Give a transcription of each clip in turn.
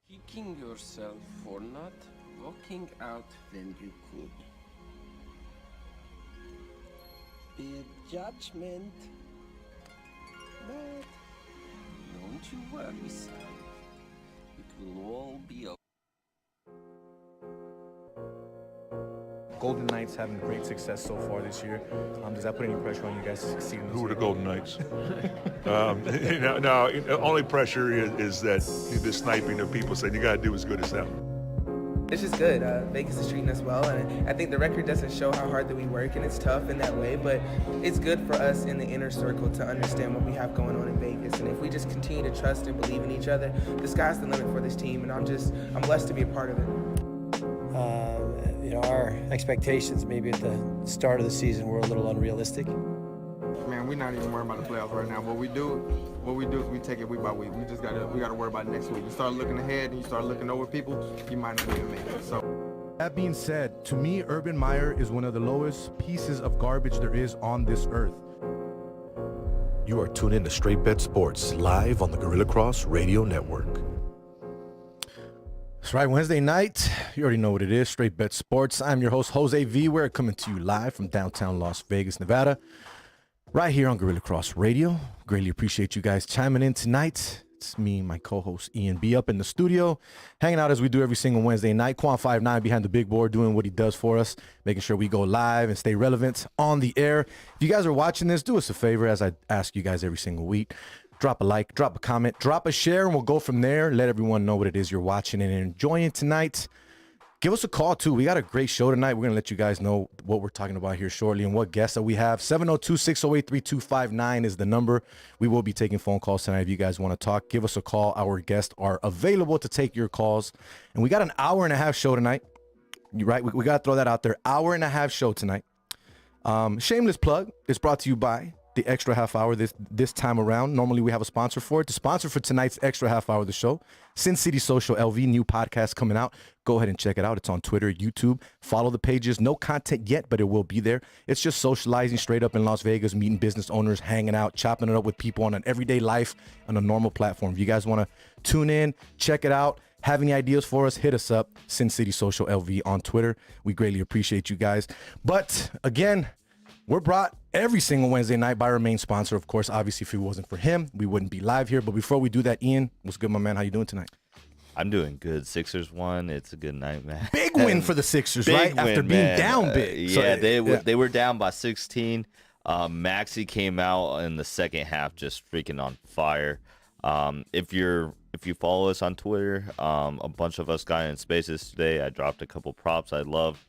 Kicking yourself for not walking out when you could. Bad judgment. But don't you worry, son. It will all be okay. Golden Knights having great success so far this year. Does that put any pressure on you guys to succeed in this? Who are the Golden Knights? No, only pressure is that the sniping of people saying you got to do as good as them. It's just good. Vegas is treating us well, and I think the record doesn't show how hard that we work, and it's tough in that way, but it's good for us in the inner circle to understand what we have going on in Vegas, and if we just continue to trust and believe in each other, the sky's the limit for this team, and I'm blessed to be a part of it. Our expectations maybe at the start of the season were a little unrealistic. Man, we're not even worrying about the playoffs right now. What we do is we take it week by week. We gotta worry about next week. You start looking ahead and you start looking over people, you might not even make it. So that being said, to me, Urban Meyer is one of the lowest pieces of garbage there is on this earth. You are tuned in to Straight Bet Sports, live on the Gorilla Cross Radio Network. That's right, Wednesday night. You already know what it is, Straight Bet Sports. I'm your host, Jose V. We're coming to you live from downtown Las Vegas, Nevada, right here on Gorilla Cross Radio. Greatly appreciate you guys chiming in tonight. It's me, my co-host Ian B, up in the studio, hanging out as we do every single Wednesday night. Quan 59 behind the big board doing what he does for us, making sure we go live and stay relevant on the air. If you guys are watching this, do us a favor, as I ask you guys every single week. Drop a like, drop a comment, drop a share, and we'll go from there. Let everyone know what it is you're watching and enjoying tonight. Give us a call, too. We got a great show tonight. We're going to let you guys know what we're talking about here shortly and what guests that we have. 702-608-3259 is the number. We will be taking phone calls tonight if you guys want to talk. Give us a call. Our guests are available to take your calls. And we got an hour-and-a-half show tonight. You're right. We got to throw that out there. Hour-and-a-half show tonight. Shameless plug. It's brought to you by the extra half hour this time around. Normally we have a sponsor for it. The sponsor for tonight's extra half hour of the show, Sin City Social LV, new podcast coming out. Go ahead and check it out. It's on Twitter, YouTube. Follow the pages. No content yet, but it will be there. It's just socializing straight up in Las Vegas, meeting business owners, hanging out, chopping it up with people on an everyday life on a normal platform. If you guys want to tune in, check it out, have any ideas for us, hit us up, Sin City Social LV on Twitter. We greatly appreciate you guys. But again, we're brought every single Wednesday night by our main sponsor. Of course, obviously, if it wasn't for him, we wouldn't be live here. But before we do that, Ian, what's good, my man? How you doing tonight? I'm doing good. Sixers won. It's a good night, man. Big win for the Sixers, right? Win, after being down big. Yeah, they were down by 16. Maxey came out in the second half just freaking on fire. If you follow us on Twitter, a bunch of us got in spaces today. I dropped a couple props I love.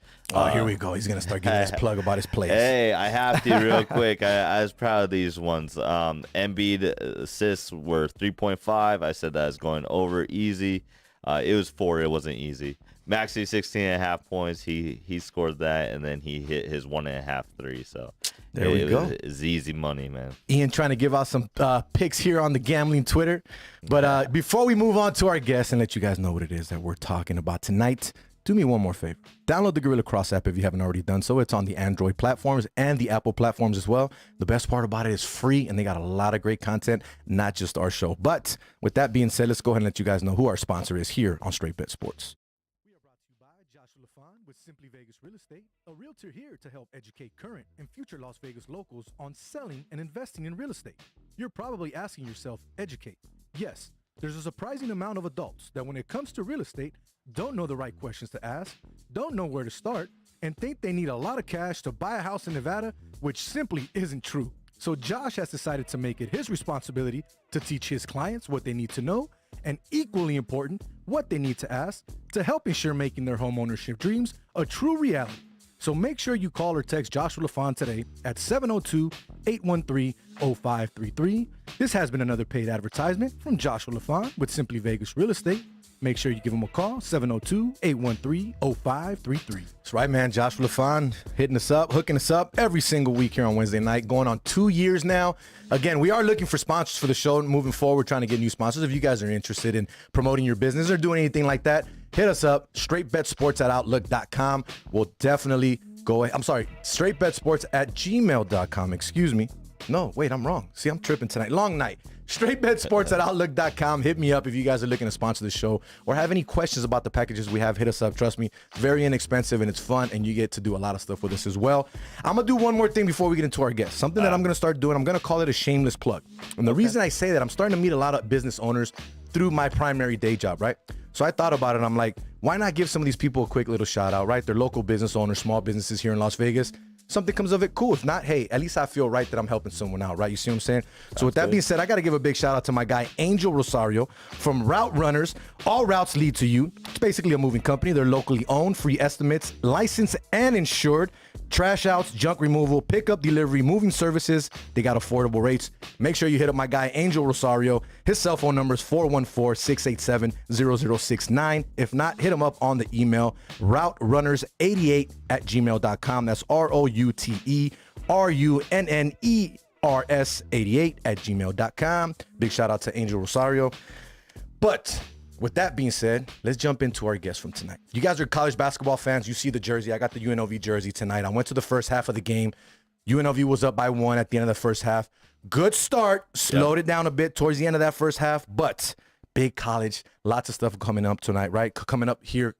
Here we go. He's gonna start giving his plug about his plays. Hey, I have to real quick. I was proud of these ones. Embiid assists were 3.5. I said that is going over easy. It was 4. It wasn't easy. Maxey 16.5 points. He scored that, and then he hit his 1.5 3. So there we go. It's easy money, man. Ian trying to give out some picks here on the gambling Twitter. But before we move on to our guests and let you guys know what it is that we're talking about tonight, do me one more favor. Download the Gorilla Cross app if you haven't already done so. It's on the Android platforms and the Apple platforms as well. The best part about it is free, and they got a lot of great content, not just our show. But with that being said, let's go ahead and let you guys know who our sponsor is here on Straight Bet Sports. We are brought to you by Joshua LaFon with Simply Vegas Real Estate, a realtor here to help educate current and future Las Vegas locals on selling and investing in real estate. You're probably asking yourself, educate. Yes, there's a surprising amount of adults that when it comes to real estate, don't know the right questions to ask, don't know where to start, and think they need a lot of cash to buy a house in Nevada, which simply isn't true. So Josh has decided to make it his responsibility to teach his clients what they need to know, and equally important, what they need to ask to help ensure making their home ownership dreams a true reality. So make sure you call or text Joshua LaFon today at 702-813-0533. This has been another paid advertisement from Joshua LaFon with Simply Vegas Real Estate. Make sure you give him a call, 702-813-0533. That's right, man. Joshua LaFon hitting us up, hooking us up every single week here on Wednesday night, going on 2 years now. Again, we are looking for sponsors for the show moving forward, trying to get new sponsors. If you guys are interested in promoting your business or doing anything like that, hit us up, straightbetsports@outlook.com. We'll definitely go ahead. I'm sorry, straightbetsports@gmail.com. Excuse me. No, wait, I'm wrong. See, I'm tripping tonight. Long night. straightbetsports@outlook.com. Hit me up if you guys are looking to sponsor the show or have any questions about the packages we have. Hit us up. Trust me, it's very inexpensive and it's fun, and you get to do a lot of stuff with us as well. I'm going to do one more thing before we get into our guests. Something that I'm going to start doing. I'm going to call it a shameless plug. And the reason I say that, I'm starting to meet a lot of business owners through my primary day job, right? So I thought about it. I'm like, why not give some of these people a quick little shout out, right? They're local business owners, small businesses here in Las Vegas. Something comes of it, cool. If not, hey, at least I feel right that I'm helping someone out, right? You see what I'm saying? So with that being said, I got to give a big shout out to my guy, Angel Rosario from Route Runners. All routes lead to you. It's basically a moving company. They're locally owned, free estimates, licensed and insured. Trash outs, junk removal, pickup, delivery, moving services. They got affordable rates. Make sure you hit up my guy, Angel Rosario. His cell phone number is 414-687-0069. If not, hit him up on the email, routerunners88@gmail.com. That's ROUTERUNNERS88@gmail.com. Big shout out to Angel Rosario. But with that being said, let's jump into our guests from tonight. You guys are college basketball fans. You see the jersey. I got the UNLV jersey tonight. I went to the first half of the game. UNLV was up by 1 at the end of the first half. Good start. Slowed it down a bit towards the end of that first half, but big college. Lots of stuff coming up tonight, right? Coming up here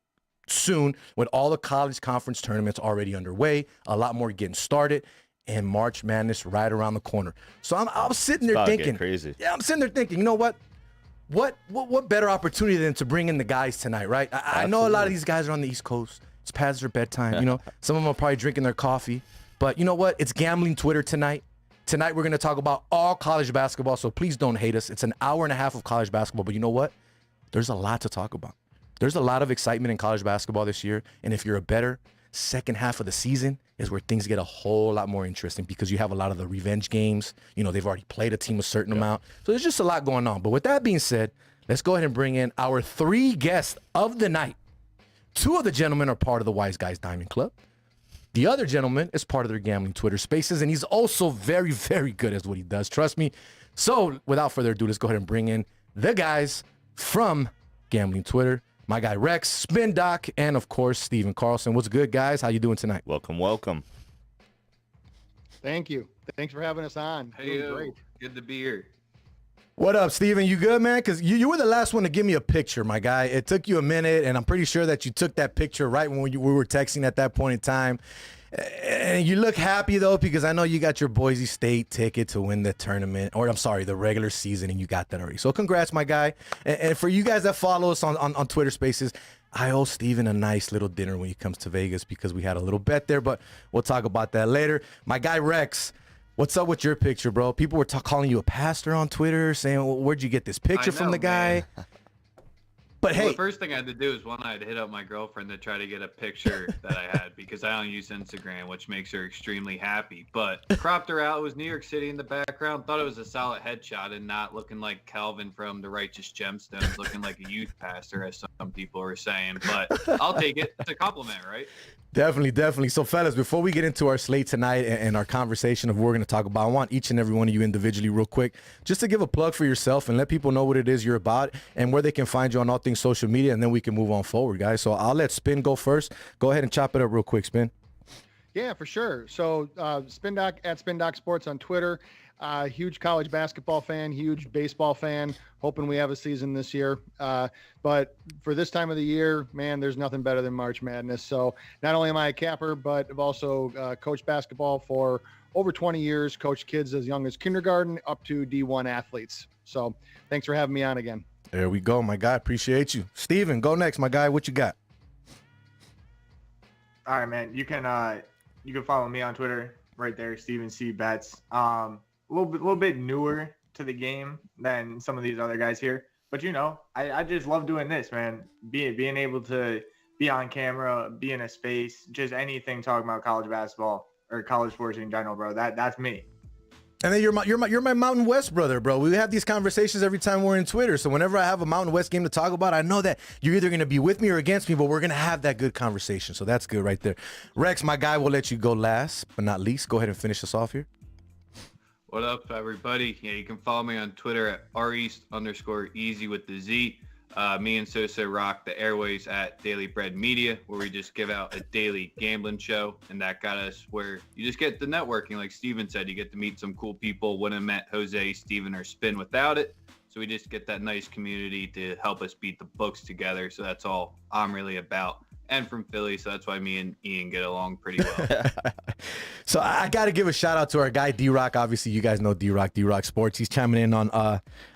soon with all the college conference tournaments already underway. A lot more getting started. And March Madness right around the corner. So I'm sitting there thinking. Crazy. Yeah, I'm sitting there thinking, you know what? What better opportunity than to bring in the guys tonight, right? I know a lot of these guys are on the East Coast. It's past their bedtime, you know. Some of them are probably drinking their coffee. But you know what? It's gambling Twitter tonight. Tonight we're going to talk about all college basketball, so please don't hate us. It's an hour and a half of college basketball, but you know what? There's a lot to talk about. There's a lot of excitement in college basketball this year, and if you're a bettor, second half of the season is where things get a whole lot more interesting because you have a lot of the revenge games. You know, they've already played a team a certain amount. So there's just a lot going on. But with that being said, let's go ahead and bring in our 3 guests of the night. 2 of the gentlemen are part of the Wise Guys Diamond Club. The other gentleman is part of their gambling Twitter spaces, and he's also very, very good at what he does. Trust me. So without further ado, let's go ahead and bring in the guys from gambling Twitter. My guy Rex, Spin Doc, and of course, Steven Carlson. What's good, guys? How you doing tonight? Welcome, welcome. Thank you. Thanks for having us on. Hey, Doing great. good to be here. What up, Steven? You good, man? Because you were the last one to give me a picture, my guy. It took you a minute, and I'm pretty sure that you took that picture right when we were texting at that point in time. And you look happy, though, because I know you got your Boise State ticket to win the tournament, or I'm sorry, the regular season, and you got that already. So congrats, my guy. And for you guys that follow us on Twitter Spaces, I owe Steven a nice little dinner when he comes to Vegas because we had a little bet there, but we'll talk about that later. My guy Rex, What's up with your picture, bro? People were calling you a pastor on Twitter, saying, well, "Where'd you get this picture from the guy?" Man. But Well, hey, the first thing I had to do is I had to hit up my girlfriend to try to get a picture that I had because I don't use Instagram, which makes her extremely happy. But cropped her out. It was New York City in the background. Thought it was a solid headshot and not looking like Calvin from the Righteous Gemstones, looking like a youth pastor, as some people were saying. But I'll take it. It's a compliment, right? definitely. So, fellas, before we get into our slate tonight and our conversation of what we're going to talk about, I want each and every one of you individually, real quick, just to give a plug for yourself and let people know what it is you're about and where they can find you on all things social media, and then we can move on forward, guys. So I'll let Spin go first. Go ahead and chop it up real quick, Spin. Yeah, for sure. So SpinDoc at SpinDoc Sports on Twitter. Huge college basketball fan, huge baseball fan. Hoping we have a season this year. But for this time of the year, man, there's nothing better than March Madness. So not only am I a capper, but I've also coached basketball for over 20 years, coached kids as young as kindergarten up to D1 athletes. So thanks for having me on again. There we go, my guy. Appreciate you. Steven, go next, my guy. What you got? All right, man. You can follow me on Twitter right there, Steven C. Betts. A little bit newer to the game than some of these other guys here, but I just love doing this, man. Being able to be on camera, be in a space, just anything talking about college basketball or college sports in general, bro. That's me. And then you're my Mountain West brother, bro. We have these conversations every time we're in Twitter. So whenever I have a Mountain West game to talk about, I know that you're either going to be with me or against me, but we're going to have that good conversation. So that's good right there. Rex, my guy, will let you go last but not least. Go ahead and finish us off here. What up, everybody? Yeah, you can follow me on Twitter at reast_easy with the Z. Me and Sosa rock the airways at Daily Bread Media, where we just give out a daily gambling show, and that got us where you just get the networking. Like Steven said, you get to meet some cool people. Wouldn't have met Jose, Steven, or Spin without it. So we just get that nice community to help us beat the books together. So that's all I'm really about. And from Philly, so that's why me and Ian get along pretty well. So I got to give a shout out to our guy D-Rock. Obviously, you guys know D-Rock Sports. He's chiming in on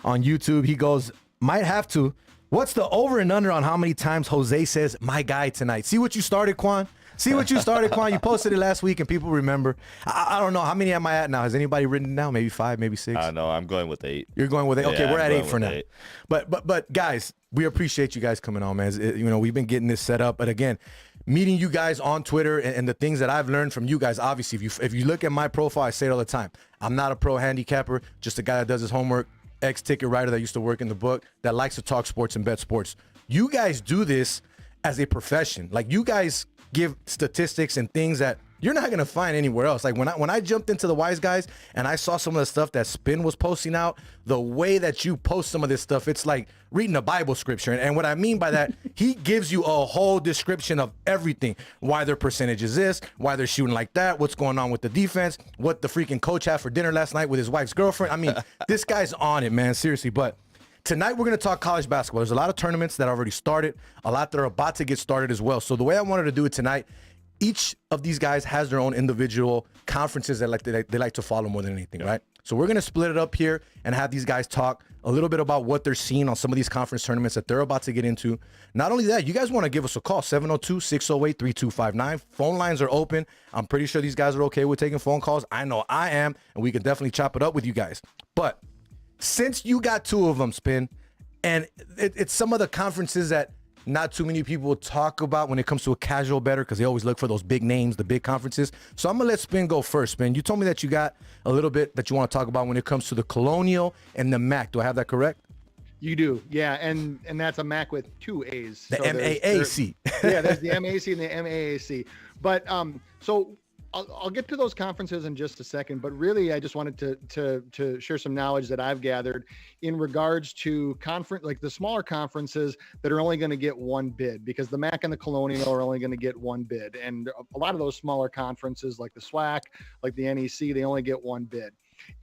YouTube. He goes, might have to. What's the over and under on how many times Jose says my guy tonight? See what you started, Quan? See what you started, Quan? You posted it last week and people remember. I don't know. How many am I at now? Has anybody written it down? Maybe 5, maybe 6? No, I'm going with 8. You're going with 8? Okay, Yeah, we're I'm at going 8 for with now. 8. But guys, we appreciate you guys coming on, man. We've been getting this set up. But again, meeting you guys on Twitter and the things that I've learned from you guys, obviously, if you look at my profile, I say it all the time. I'm not a pro handicapper, just a guy that does his homework, ex-ticket writer that used to work in the book, that likes to talk sports and bet sports. You guys do this as a profession. Like, you guys give statistics and things that you're not gonna find anywhere else. Like when I jumped into the Wise Guys and I saw some of the stuff that Spin was posting out, the way that you post some of this stuff, it's like reading a Bible scripture. And what I mean by that, he gives you a whole description of everything. Why their percentage is this, why they're shooting like that, what's going on with the defense, what the freaking coach had for dinner last night with his wife's girlfriend. I mean, this guy's on it, man, seriously. But tonight we're going to talk college basketball. There's a lot of tournaments that already started, a lot that are about to get started as well. So the way I wanted to do it tonight, each of these guys has their own individual conferences that they like to follow more than anything, right? So we're going to split it up here and have these guys talk a little bit about what they're seeing on some of these conference tournaments that they're about to get into. Not only that, you guys want to give us a call, 702-608-3259. Phone lines are open. I'm pretty sure these guys are okay with taking phone calls. I know I am, and we can definitely chop it up with you guys. But since you got 2 of them, Spin, and it's some of the conferences that not too many people talk about when it comes to a casual bettor, because they always look for those big names, the big conferences. So I'm going to let Spin go first. Spin, you told me that you got a little bit that you want to talk about when it comes to the Colonial and the MAC. Do I have that correct? You do, yeah, and that's a MAC with 2 A's. The MAAC. Yeah, there's the MAC and the MAAC. But so I'll get to those conferences in just a second, but really I just wanted to share some knowledge that I've gathered in regards to like the smaller conferences that are only going to get 1 bid, because the MAC and the Colonial are only going to get 1 bid. And a lot of those smaller conferences like the SWAC, like the NEC, they only get 1 bid.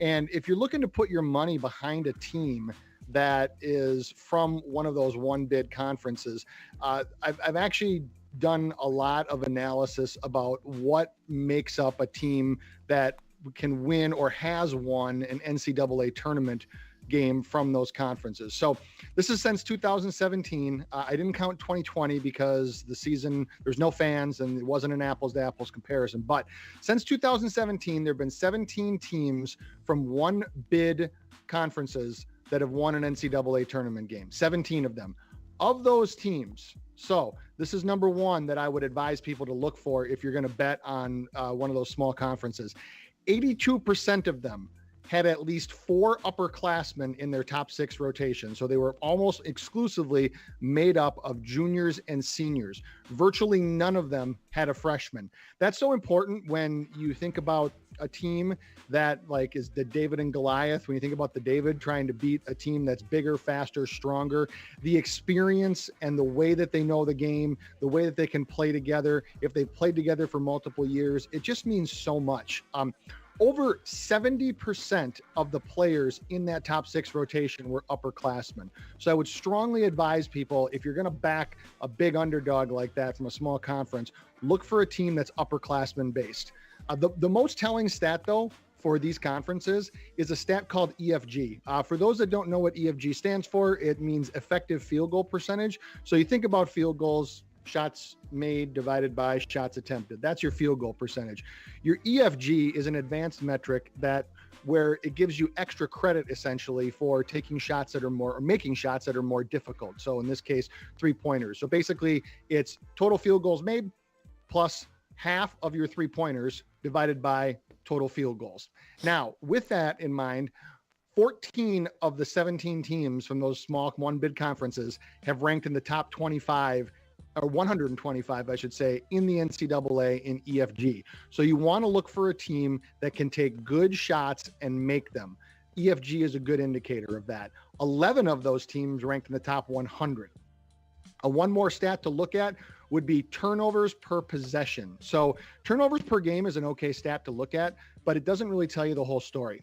And if you're looking to put your money behind a team that is from one of those 1 bid conferences, I've actually done a lot of analysis about what makes up a team that can win or has won an NCAA tournament game from those conferences. So this is since 2017. I didn't count 2020 because the season, there's no fans and it wasn't an apples to apples comparison. But since 2017, there have been 17 teams from one bid conferences that have won an NCAA tournament game, 17 of them. Of those teams, so this is number one that I would advise people to look for if you're going to bet on one of those small conferences. 82% of them had at least 4 upperclassmen in their top 6 rotation. So they were almost exclusively made up of juniors and seniors. Virtually none of them had a freshman. That's so important when you think about a team that like is the David and Goliath. When you think about the David trying to beat a team that's bigger, faster, stronger, the experience and the way that they know the game, the way that they can play together, if they've played together for multiple years, it just means so much. Over 70% of the players in that top 6 rotation were upperclassmen. So I would strongly advise people, if you're going to back a big underdog like that from a small conference, look for a team that's upperclassman based. The most telling stat, though, for these conferences is a stat called EFG. For those that don't know what EFG stands for, it means effective field goal percentage. So you think about field goals, shots made divided by shots attempted. That's your field goal percentage. Your EFG is an advanced metric where it gives you extra credit essentially for taking shots that are more, or making shots that are more difficult. So in this case, 3-pointers. So basically it's total field goals made plus half of your 3-pointers divided by total field goals. Now, with that in mind, 14 of the 17 teams from those small one bid conferences have ranked in the top 25 or 125, I should say, in the NCAA in EFG. So you want to look for a team that can take good shots and make them. EFG is a good indicator of that. 11 of those teams ranked in the top 100. One more stat to look at would be turnovers per possession. So turnovers per game is an okay stat to look at, but it doesn't really tell you the whole story.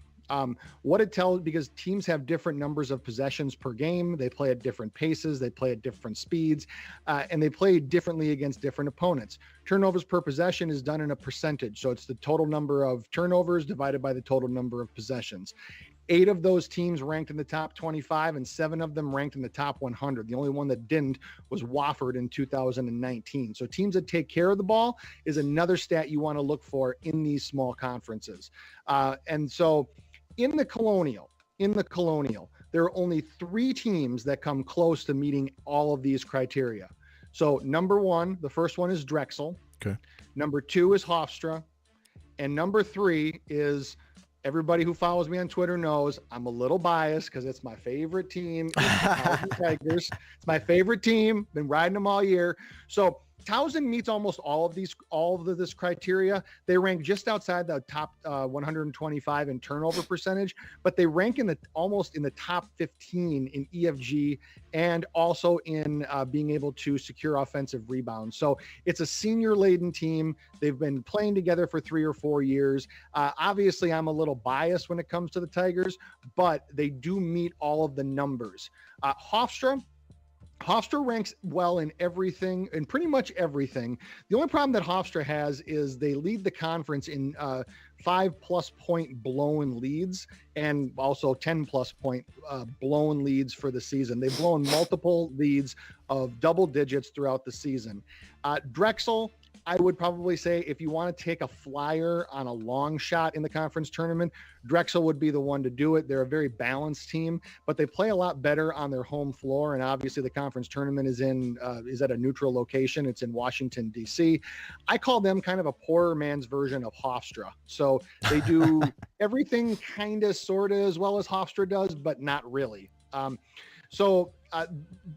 What it tells, because teams have different numbers of possessions per game, they play at different paces, they play at different speeds, and they play differently against different opponents. Turnovers per possession is done in a percentage. So it's the total number of turnovers divided by the total number of possessions. 8 of those teams ranked in the top 25 and 7 of them ranked in the top 100. The only one that didn't was Wofford in 2019. So teams that take care of the ball is another stat you want to look for in these small conferences. And so in the Colonial, there are only 3 teams that come close to meeting all of these criteria. So number 1, the first one is Drexel. Okay. Number 2 is Hofstra. And number 3 is, everybody who follows me on Twitter knows I'm a little biased because it's my favorite team. It's Tigers. It's my favorite team. Been riding them all year. So Towson meets almost all of this criteria. They rank just outside the top 125 in turnover percentage, but they rank almost in the top 15 in EFG and also in being able to secure offensive rebounds. So it's a senior-laden team. They've been playing together for 3 or 4 years. Obviously, I'm a little biased when it comes to the Tigers, but they do meet all of the numbers. Hofstra ranks well in everything, in pretty much everything. The only problem that Hofstra has is they lead the conference in 5+ point blown leads and also 10+ point blown leads for the season. They've blown multiple leads of double digits throughout the season. Drexel, I would probably say if you want to take a flyer on a long shot in the conference tournament, Drexel would be the one to do it. They're a very balanced team, but they play a lot better on their home floor. And obviously the conference tournament is at a neutral location. It's in Washington, D.C. I call them kind of a poorer man's version of Hofstra. So they do everything kind of sort of as well as Hofstra does, but not really.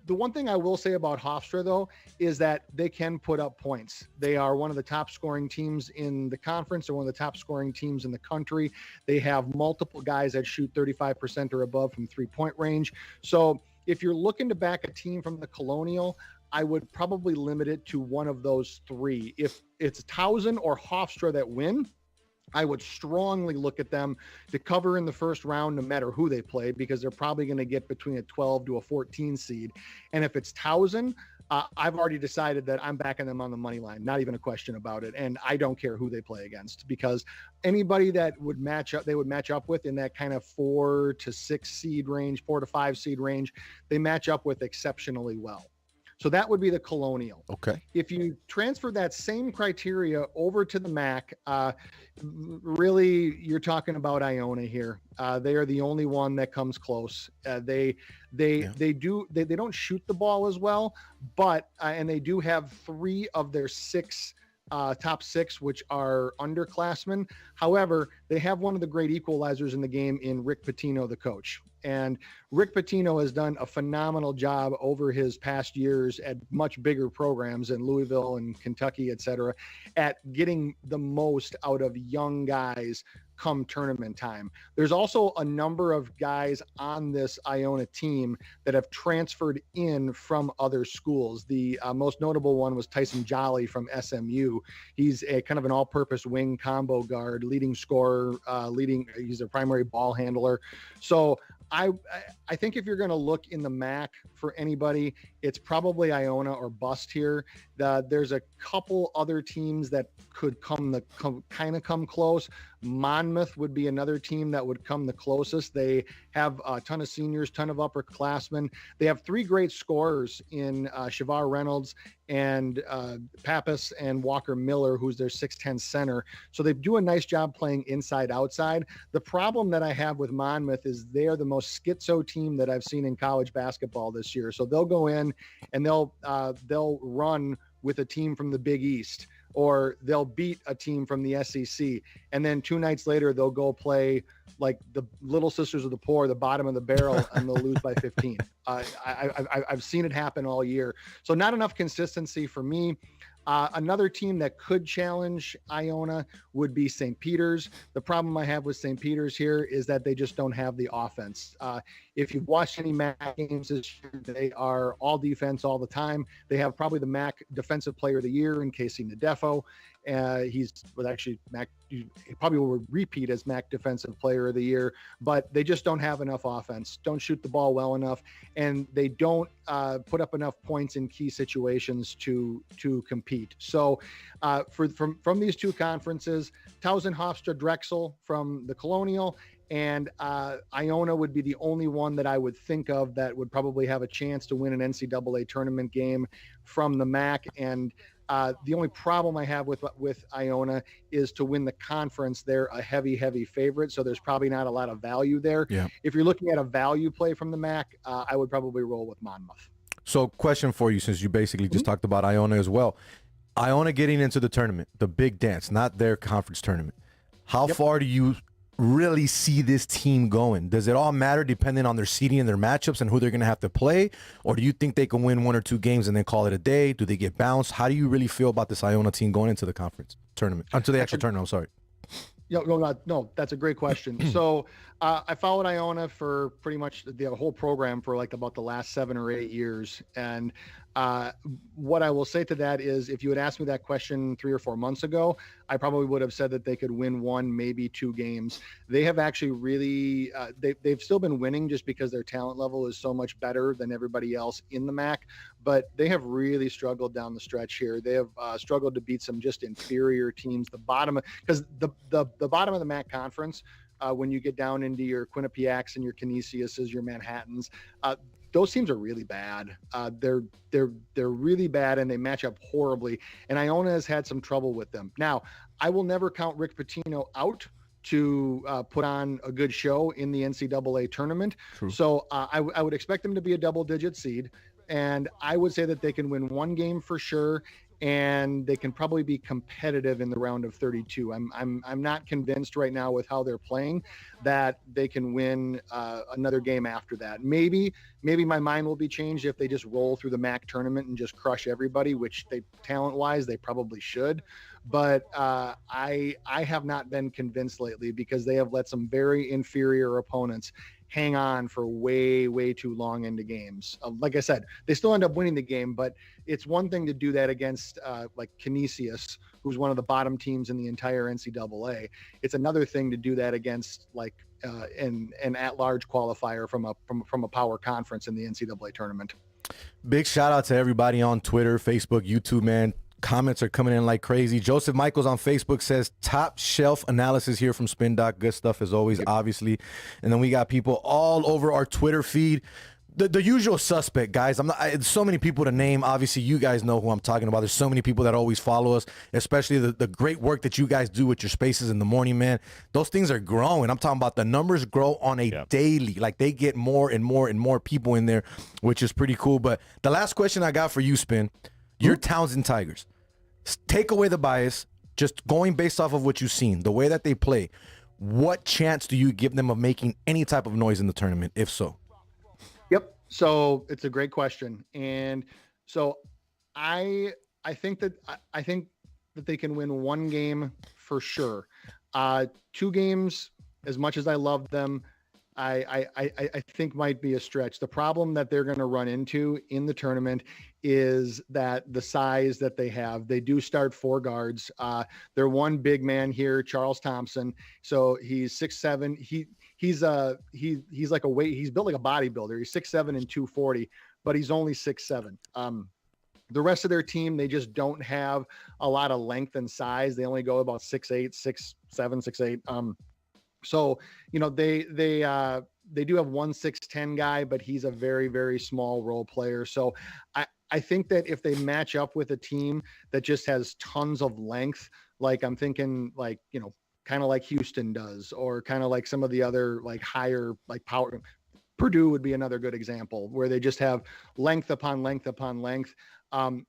The one thing I will say about Hofstra, though, is that they can put up points. They are one of the top scoring teams in the conference. They're one of the top scoring teams in the country. They have multiple guys that shoot 35% or above from 3-point range. So if you're looking to back a team from the Colonial, I would probably limit it to one of those 3. If it's Towson or Hofstra that win, I would strongly look at them to cover in the first round, no matter who they play, because they're probably going to get between a 12 to a 14 seed. And if it's Towson, I've already decided that I'm backing them on the money line, not even a question about it. And I don't care who they play against, because anybody that would match up, they would match up with in that kind of 4 to 6 seed range, 4 to 5 seed range, they match up with exceptionally well. So that would be the Colonial. Okay. If you transfer that same criteria over to the MAC, really you're talking about Iona here. They are the only one that comes close. They don't shoot the ball as well, but and they do have 3 of their 6 top 6, which are underclassmen. However, they have one of the great equalizers in the game in Rick Pitino, the coach. And Rick Pitino has done a phenomenal job over his past years at much bigger programs in Louisville and Kentucky, et cetera, at getting the most out of young guys come tournament time. There's also a number of guys on this Iona team that have transferred in from other schools. The most notable one was Tyson Jolly from SMU. He's a kind of an all-purpose wing combo guard, leading scorer, he's a primary ball handler. So I think if you're going to look in the MAC for anybody, it's probably Iona or bust here. There's a couple other teams that could come close. Monmouth would be another team that would come the closest. They have a ton of seniors, ton of upperclassmen. They have 3 great scorers in Shavar Reynolds and Pappas and Walker Miller, who's their 6'10" center. So they do a nice job playing inside outside. The problem that I have with Monmouth is they're the most schizo team that I've seen in college basketball this year. So they'll go in and they'll run with a team from the Big East, or they'll beat a team from the SEC. And then 2 nights later, they'll go play like the Little Sisters of the Poor, the bottom of the barrel, and they'll lose by 15. I've seen it happen all year. So not enough consistency for me. Another team that could challenge Iona would be St. Peter's. The problem I have with St. Peter's here is that they just don't have the offense. If you've watched any MAC games this year, they are all defense all the time. They have probably the MAC Defensive Player of the Year in Casey Nadefo. He probably will repeat as MAC Defensive Player of the Year, but they just don't have enough offense, don't shoot the ball well enough, and they don't put up enough points in key situations to compete. So from these 2 conferences, Towson Hofstra Drexel from the Colonial, and Iona would be the only one that I would think of that would probably have a chance to win an NCAA tournament game from the MAC. And the only problem I have with Iona is to win the conference. They're a heavy favorite, so there's probably not a lot of value there. Yeah. If you're looking at a value play from the MAC, I would probably roll with Monmouth. So question for you, since you basically just talked about Iona as well. Iona getting into the tournament, the big dance, not their conference tournament. How far do you really see this team going? Does it all matter depending on their seeding and their matchups and who they're going to have to play? Or do you think they can win 1 or 2 games and then call it a day? Do they get bounced? How do you really feel about this Iona team going into the conference tournament, into the actual tournament? I'm sorry. No, that's a great question. So I followed Iona for pretty much the whole program for like about the last 7 or 8 years. And what I will say to that is, if you had asked me that question 3 or 4 months ago, I probably would have said that they could win 1, maybe 2 games. They have actually really, they've still been winning just because their talent level is so much better than everybody else in the MAC, but they have really struggled down the stretch here. They have struggled to beat some just inferior teams. Because the bottom of the MAC conference, when you get down into your Quinnipiacs and your Canisiuses, your Manhattans, those teams are really bad. They're really bad, and they match up horribly. And Iona has had some trouble with them. Now, I will never count Rick Pitino out to put on a good show in the NCAA tournament. True. So I would expect them to be a double-digit seed, and I would say that they can win 1 game for sure, and they can probably be competitive in the round of 32. I'm not convinced right now with how they're playing that they can win another game after that. Maybe my mind will be changed if they just roll through the MAC tournament and just crush everybody, which they talent-wise they probably should. But I have not been convinced lately because they have let some very inferior opponents hang on for way too long into games. Like I said, they still end up winning the game, but it's one thing to do that against like Canisius, who's one of the bottom teams in the entire NCAA. It's another thing to do that against like an at-large qualifier from a power conference in the NCAA tournament. Big shout out to everybody on Twitter, Facebook, YouTube, man. Comments are coming in like crazy. Joseph Michaels on Facebook says, top shelf analysis here from Spin Doc. Good stuff as always, obviously. And then we got people all over our Twitter feed. The usual suspect, guys. So many people to name. Obviously, you guys know who I'm talking about. There's so many people that always follow us, especially the great work that you guys do with your spaces in the morning, man. Those things are growing. I'm talking about the numbers grow on a daily. Like, they get more and more and more people in there, which is pretty cool. But the last question I got for you, Spin, your Townsend Tigers. Take away the bias, just going based off of what you've seen, the way that they play. What chance do you give them of making any type of noise in the tournament, if so? Yep. So it's a great question. And so I think that they can win one game for sure. 2 games, as much as I love them, I think might be a stretch. The problem that they're going to run into in the tournament is that the size that they have. They do start 4 guards. They're one big man here, Charles Thompson. So he's 6'7". He's like a weight. He's built like a bodybuilder. He's 6'7" and 240, but he's only 6'7". The rest of their team, they just don't have a lot of length and size. They only go about 6'8", 6'7", 6'8". So, you know, they do have one 6'10" guy, but he's a very, very small role player. So I think that if they match up with a team that just has tons of length, like I'm thinking like, you know, kind of like Houston does, or kind of like some of the other like higher, like power, Purdue would be another good example where they just have length upon length upon length. I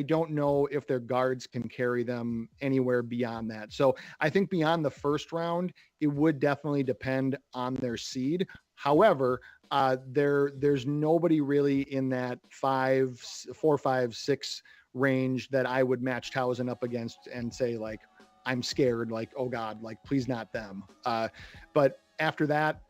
don't know if their guards can carry them anywhere beyond that. So I think beyond the first round, it would definitely depend on their seed. However, there's nobody really in that 4, 5, 6 range that I would match Towson up against and say like, I'm scared, like, oh God, like please not them. But after that,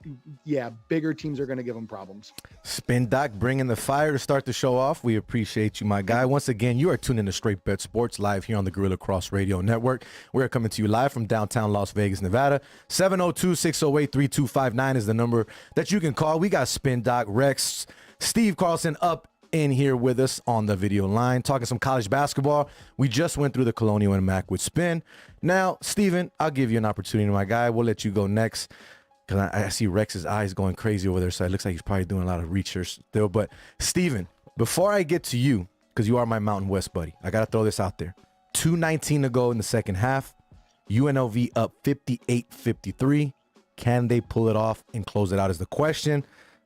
yeah, bigger teams are going to give them problems. Spin Doc bringing the fire to start the show off. We appreciate you, my guy. Once again, you are tuned in to Straight Bet Sports live here on the Gorilla Cross Radio Network. We're coming to you live from downtown Las Vegas, Nevada. 702-608-3259 is the number that you can call. We got Spin Doc, Rex, Steve Carlson up in here with us on the video line, talking some college basketball. We just went through the Colonial and Mac with Spin. Now, Steven, I'll give you an opportunity, my guy. We'll let you go next, because I see Rex's eyes going crazy over there, so it looks like he's probably doing a lot of research still. But, Steven, before I get to you, because you are my Mountain West buddy, I got to throw this out there. 2:19 to go in the second half. UNLV up 58-53. Can they pull it off and close it out is the question.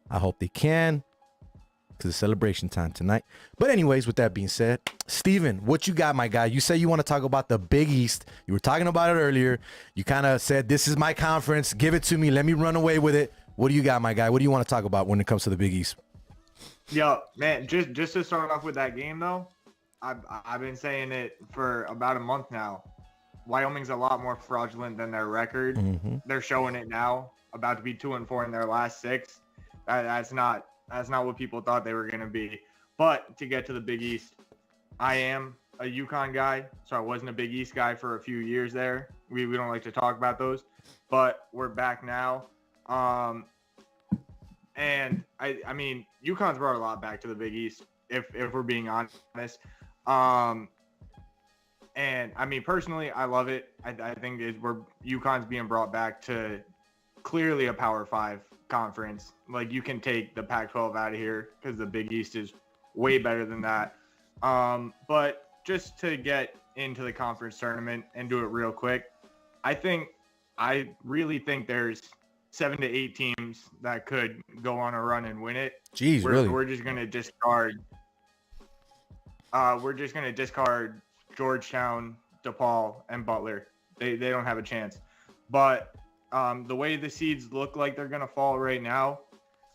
I hope they can, because it's celebration time tonight. But anyways, with that being said, Steven, what you got, my guy? You say you want to talk about the Big East. You were talking about it earlier. You kind of said, this is my conference. Give it to me. Let me run away with it. What do you got, my guy? What do you want to talk about when it comes to the Big East? Yo, man, just to start off with that game, though, I've been saying it for about a month now. Wyoming's a lot more fraudulent than their record. Mm-hmm. They're showing it now, about to be 2-4 in their last 6. That's not what people thought they were going to be. But to get to the Big East, I am a UConn guy, so I wasn't a Big East guy for a few years there. We don't like to talk about those, but we're back now. And I mean, UConn's brought a lot back to the Big East, if we're being honest. And I mean, personally, I love it. I think UConn's being brought back to clearly a Power 5 conference. Like, you can take the Pac-12 out of here because the Big East is way better than that. But just to get into the conference tournament and do it real quick, I really think there's 7 to 8 teams that could go on a run and win it. Jeez, really? We're just gonna discard. We're just gonna discard Georgetown, DePaul, and Butler. They don't have a chance. But the way the seeds look like they're gonna fall right now,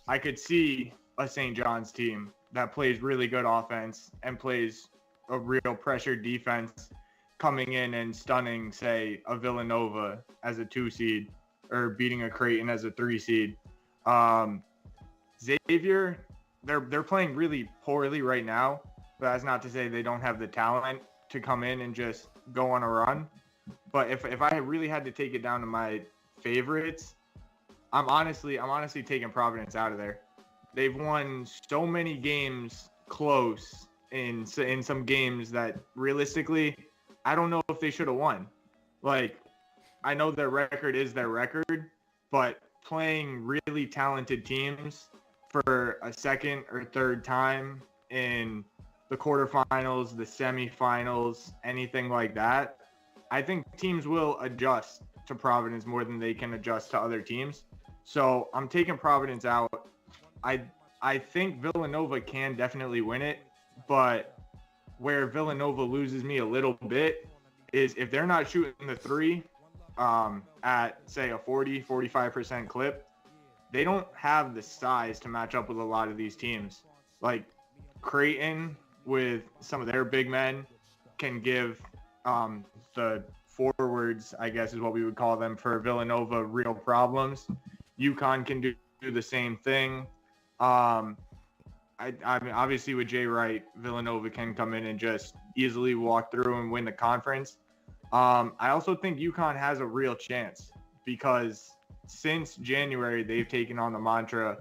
I could see a St. John's team that plays really good offense and plays a real pressure defense coming in and stunning, say, a Villanova as a 2 seed or beating a Creighton as a 3 seed. Xavier, they're playing really poorly right now, but that's not to say they don't have the talent to come in and just go on a run. But if I really had to take it down to my favorites, I'm honestly taking Providence out of there. They've won so many games close in some games that realistically, I don't know if they should have won. Like, I know their record is their record, but playing really talented teams for a second or third time in the quarterfinals, the semifinals, anything like that, I think teams will adjust to Providence more than they can adjust to other teams. So I'm taking Providence out. I think Villanova can definitely win it, but where Villanova loses me a little bit is if they're not shooting the three at, say, a 40-45% clip, they don't have the size to match up with a lot of these teams. Like Creighton, with some of their big men, can give the forwards, I guess is what we would call them, for Villanova real problems. UConn can do the same thing. I mean, obviously with Jay Wright, Villanova can come in and just easily walk through and win the conference. I also think UConn has a real chance because since January, they've taken on the mantra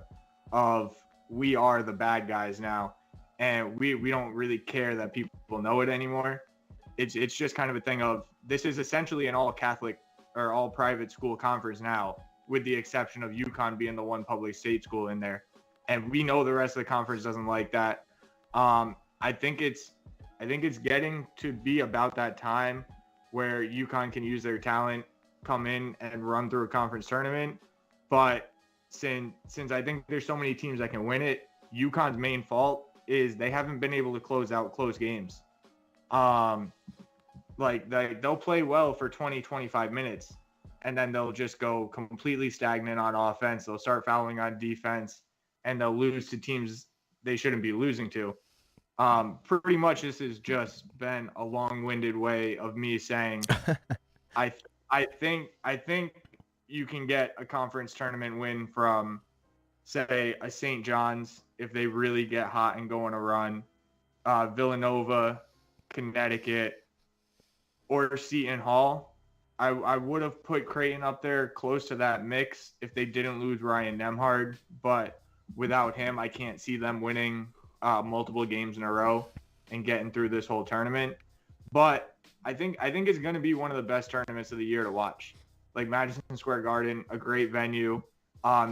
of we are the bad guys now. And we don't really care that people know it anymore. It's just kind of a thing of this is essentially an all Catholic or all private school conference now, with the exception of UConn being the one public state school in there. And we know the rest of the conference doesn't like that. I think it's getting to be about that time where UConn can use their talent, come in and run through a conference tournament. But since I think there's so many teams that can win it, UConn's main fault is they haven't been able to close out close games. They'll play well for 20-25 minutes, and then they'll just go completely stagnant on offense. They'll start fouling on defense, and they'll lose to teams they shouldn't be losing to. Pretty much this has just been a long-winded way of me saying I think you can get a conference tournament win from, say, a St. John's if they really get hot and go on a run, Villanova, Connecticut, or Seton Hall. I would have put Creighton up there close to that mix if they didn't lose Ryan Nemhard, but without him, I can't see them winning multiple games in a row and getting through this whole tournament. But I think it's going to be one of the best tournaments of the year to watch. Like Madison Square Garden, a great venue.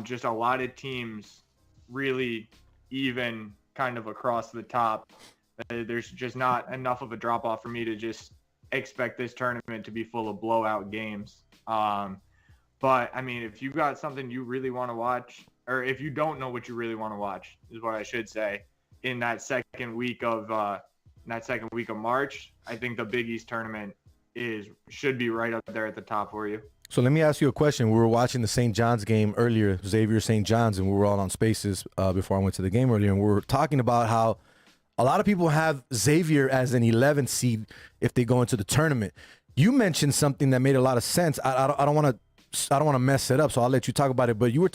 Just a lot of teams really even kind of across the top. There's just not enough of a drop off for me to just expect this tournament to be full of blowout games. But I mean, if you got something you really want to watch, or if you don't know what you really want to watch, is what I should say, in that second week of March, I think the Big East tournament should be right up there at the top for you. So let me ask you a question. We were watching the St. John's game earlier, Xavier St. John's, and we were all on Spaces before I went to the game earlier, and we were talking about how a lot of people have Xavier as an 11th seed if they go into the tournament. You mentioned something that made a lot of sense. I don't want to mess it up, so I'll let you talk about it. But you were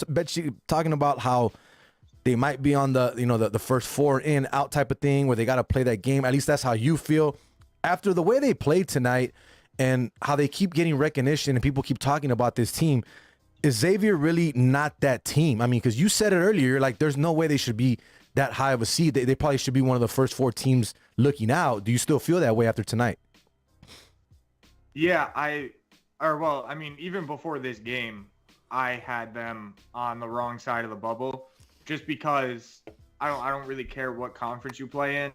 talking about how they might be on the first four in out type of thing where they got to play that game. At least that's how you feel after the way they played tonight. And how they keep getting recognition and people keep talking about this team. Is Xavier really not that team? I mean, because you said it earlier, like there's no way they should be that high of a seed. They probably should be one of the first four teams looking out. Do you still feel that way after tonight? Yeah, even before this game, I had them on the wrong side of the bubble just because I don't really care what conference you play in.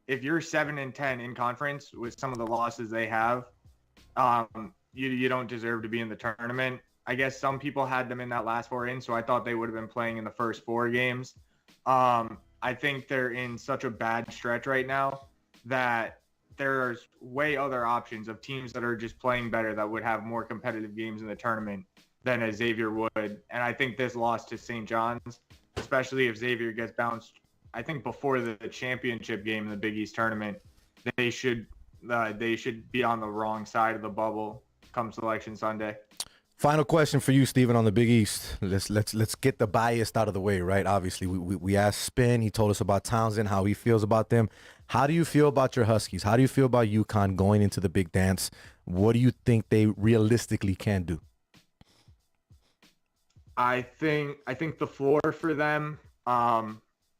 If you're 7-10 in conference with some of the losses they have, you don't deserve to be in the tournament. I guess some people had them in that last four in, so I thought they would have been playing in the first four games. I think they're in such a bad stretch right now that there's way other options of teams that are just playing better that would have more competitive games in the tournament than a Xavier would. And I think this loss to St. John's, especially if Xavier gets bounced, I think before the championship game in the Big East tournament, they should be on the wrong side of the bubble come Selection Sunday. Final question for you, Steven, on the Big East. Let's get the bias out of the way, right? Obviously, we asked Spin. He told us about Townsend, how he feels about them. How do you feel about your Huskies? How do you feel about UConn going into the big dance? What do you think they realistically can do? I think the floor for them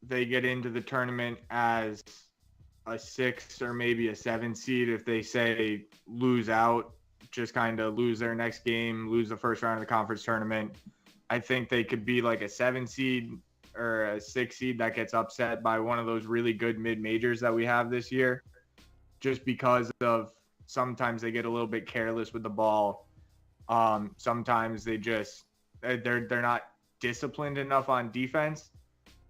they get into the tournament as a 6 or maybe a 7 seed. If they say lose out, just kind of lose their next game, lose the first round of the conference tournament, I think they could be like a 7 seed or a 6 seed that gets upset by one of those really good mid-majors that we have this year, just because of sometimes they get a little bit careless with the ball. Sometimes they're not disciplined enough on defense.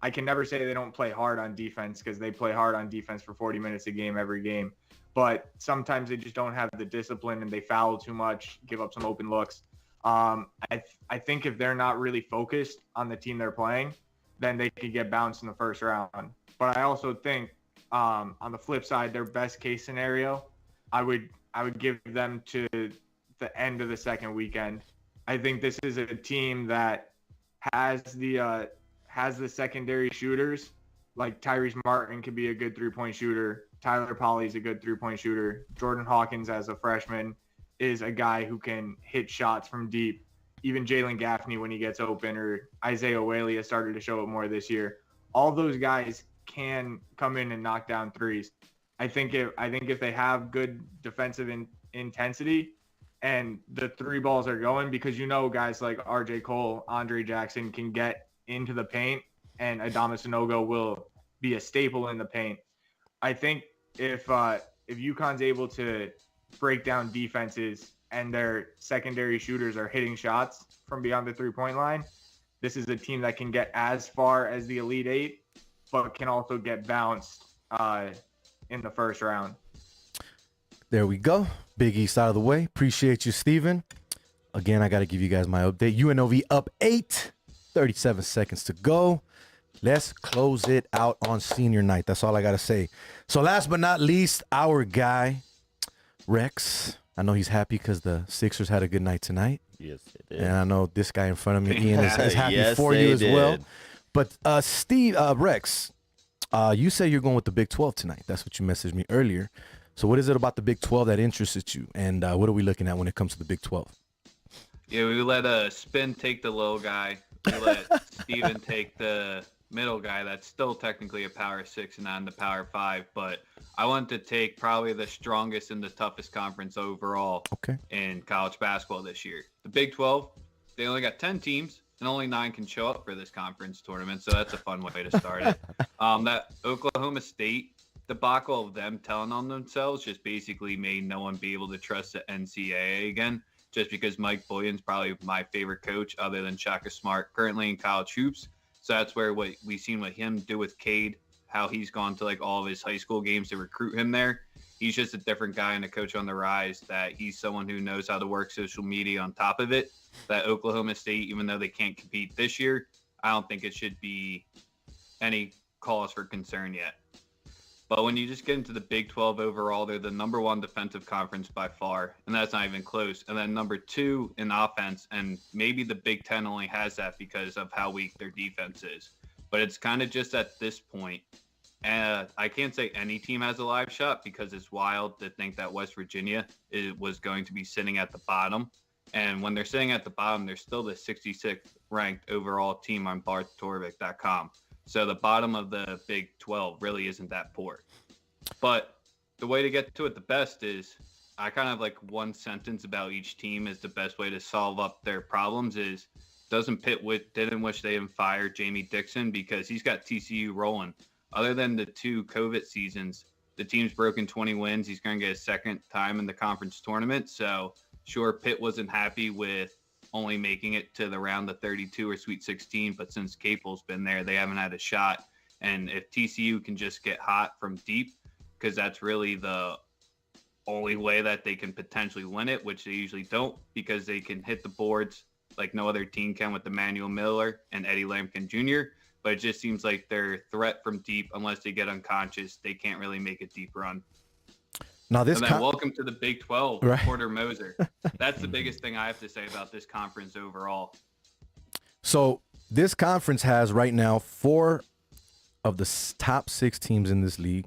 I can never say they don't play hard on defense, because they play hard on defense for 40 minutes a game every game. But sometimes they just don't have the discipline and they foul too much, give up some open looks. I think if they're not really focused on the team they're playing, then they could get bounced in the first round. But I also think on the flip side, their best case scenario, I would give them to the end of the second weekend. I think this is a team that has the secondary shooters. Like Tyrese Martin could be a good 3-point shooter. Tyler Polley's a good 3-point shooter. Jordan Hawkins as a freshman is a guy who can hit shots from deep. Even Jalen Gaffney when he gets open, or Isaiah Whaley has started to show it more this year. All those guys can come in and knock down threes. I think if they have good defensive intensity and the 3 balls are going, because guys like RJ Cole, Andre Jackson can get into the paint, and Adama Sanogo will be a staple in the paint. I think if UConn's able to break down defenses and their secondary shooters are hitting shots from beyond the 3-point line, this is a team that can get as far as the Elite Eight, but can also get bounced in the first round. There we go. Big East out of the way. Appreciate you, Steven. Again, I got to give you guys my update. UNLV up 8, 37 seconds to go. Let's close it out on senior night. That's all I got to say. So last but not least, our guy, Rex. I know he's happy because the Sixers had a good night tonight. Yes, they did. And I know this guy in front of me, Ian, is happy Yes, for you they as well. did. But Rex, you say you're going with the Big 12 tonight. That's what you messaged me earlier. So what is it about the Big 12 that interested you? And what are we looking at when it comes to the Big 12? Yeah, we let Spin take the low guy. We let Steven take the middle guy. That's still technically a power 6 and not in the power 5. But I want to take probably the strongest and the toughest conference overall in college basketball this year. The Big 12, they only got 10 teams, and only 9 can show up for this conference tournament. So that's a fun way to start it. That Oklahoma State debacle of them telling on themselves just basically made no one be able to trust the NCAA again, just because Mike Boyan's probably my favorite coach other than Shaka Smart currently in college hoops. So that's where what we've seen with him do with Cade, how he's gone to like all of his high school games to recruit him there. He's just a different guy and a coach on the rise, that he's someone who knows how to work social media on top of it. That Oklahoma State, even though they can't compete this year, I don't think it should be any cause for concern yet. But when you just get into the Big 12 overall, they're the number 1 defensive conference by far, and that's not even close. And then number 2 in offense, and maybe the Big 10 only has that because of how weak their defense is. But it's kind of just at this point. I can't say any team has a live shot, because it's wild to think that West Virginia was going to be sitting at the bottom. And when they're sitting at the bottom, they're still the 66th ranked overall team on barthtorvik.com. So the bottom of the Big 12 really isn't that poor. But the way to get to it the best is, I kind of like one sentence about each team is the best way to solve up their problems is, didn't wish they didn't fire Jamie Dixon, because he's got TCU rolling. Other than the 2 COVID seasons, the team's broken 20 wins. He's going to get a second time in the conference tournament. So sure, Pitt wasn't happy with only making it to the round of 32 or Sweet 16, but since Capel's been there, they haven't had a shot. And if TCU can just get hot from deep, because that's really the only way that they can potentially win it, which they usually don't, because they can hit the boards like no other team can with Emmanuel Miller and Eddie Lampkin Jr. But it just seems like their threat from deep, unless they get unconscious, they can't really make a deep run. Now this and then welcome to the Big 12, right? Porter Moser. That's the biggest thing I have to say about this conference overall. So this conference has right now 4 of the top 6 teams in this league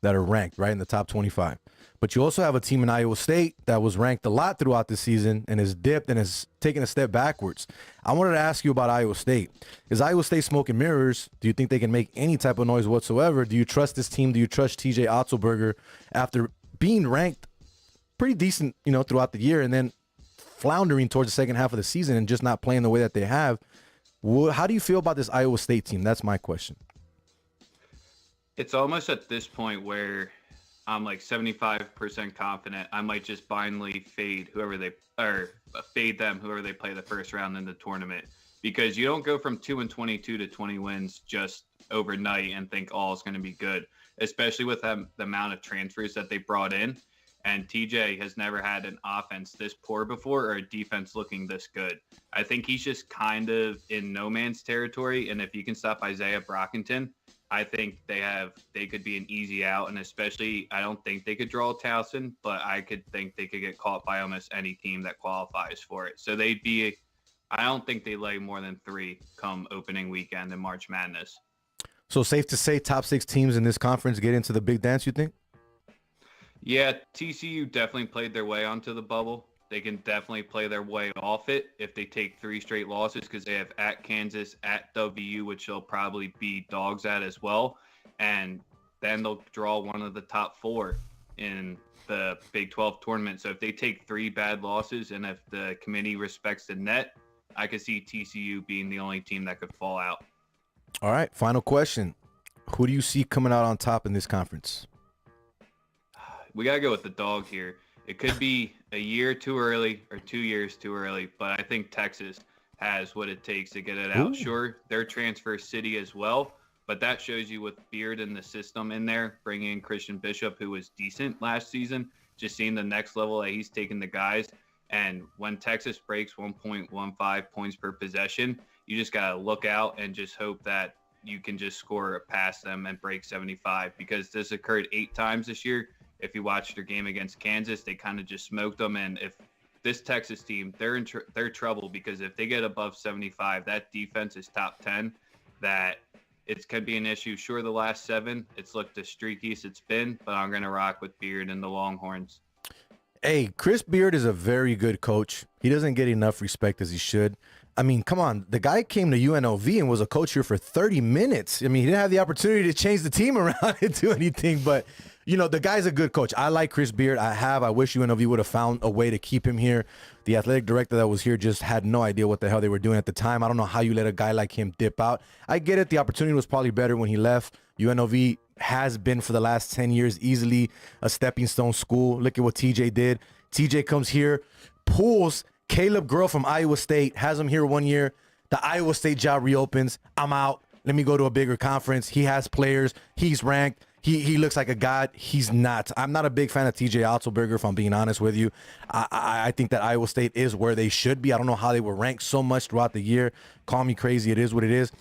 that are ranked right in the top 25. But you also have a team in Iowa State that was ranked a lot throughout the season and has dipped and has taken a step backwards. I wanted to ask you about Iowa State. Is Iowa State smoke and mirrors? Do you think they can make any type of noise whatsoever? Do you trust this team? Do you trust TJ Otzelberger after being ranked pretty decent, throughout the year and then floundering towards the second half of the season and just not playing the way that they have? How do you feel about this Iowa State team? That's my question. It's almost at this point where I'm like 75% confident I might just blindly fade whoever they play the first round in the tournament, because you don't go from 2-22 to 20 wins just overnight and think all is going to be good, especially with the amount of transfers that they brought in. And TJ has never had an offense this poor before or a defense looking this good. I think he's just kind of in no man's territory. And if you can stop Isaiah Brockington, I think they could be an easy out. And especially, I don't think they could draw Towson, but I could think they could get caught by almost any team that qualifies for it. So I don't think they lay more than 3 come opening weekend in March Madness. So safe to say top 6 teams in this conference get into the big dance, you think? Yeah, TCU definitely played their way onto the bubble. They can definitely play their way off it if they take 3 straight losses, because they have at Kansas, at WU, which they'll probably be dogs at as well. And then they'll draw one of the top 4 in the Big 12 tournament. So if they take 3 bad losses and if the committee respects the net, I could see TCU being the only team that could fall out. All right, final question. Who do you see coming out on top in this conference? We got to go with the dog here. It could be a year too early or 2 years too early, but I think Texas has what it takes to get it out. Ooh. Sure, they're transfer city as well, but that shows you with Beard in the system in there, bringing in Christian Bishop, who was decent last season, just seeing the next level that he's taking the guys. And when Texas breaks 1.15 points per possession, you just got to look out and just hope that you can just score past them and break 75, because this occurred 8 times this year. If you watch their game against Kansas, they kind of just smoked them. And if this Texas team, they're in trouble, because if they get above 75, that defense is top 10. That it could be an issue. Sure, the last 7, it's looked as streaky as it's been, but I'm going to rock with Beard and the Longhorns. Hey, Chris Beard is a very good coach. He doesn't get enough respect as he should. I mean, come on. The guy came to UNLV and was a coach here for 30 minutes. I mean, he didn't have the opportunity to change the team around and do anything, but the guy's a good coach. I like Chris Beard. I wish UNLV would have found a way to keep him here. The athletic director that was here just had no idea what the hell they were doing at the time. I don't know how you let a guy like him dip out. I get it. The opportunity was probably better when he left. UNLV has been for the last 10 years easily a stepping stone school. Look at what TJ did. TJ comes here, pulls Caleb Girl from Iowa State, has him here 1 year. The Iowa State job reopens. I'm out. Let me go to a bigger conference. He has players. He's ranked. He looks like a god. He's not. I'm not a big fan of TJ Otzelberger, if I'm being honest with you. I think that Iowa State is where they should be. I don't know how they were ranked so much throughout the year. Call me crazy. It is what it is.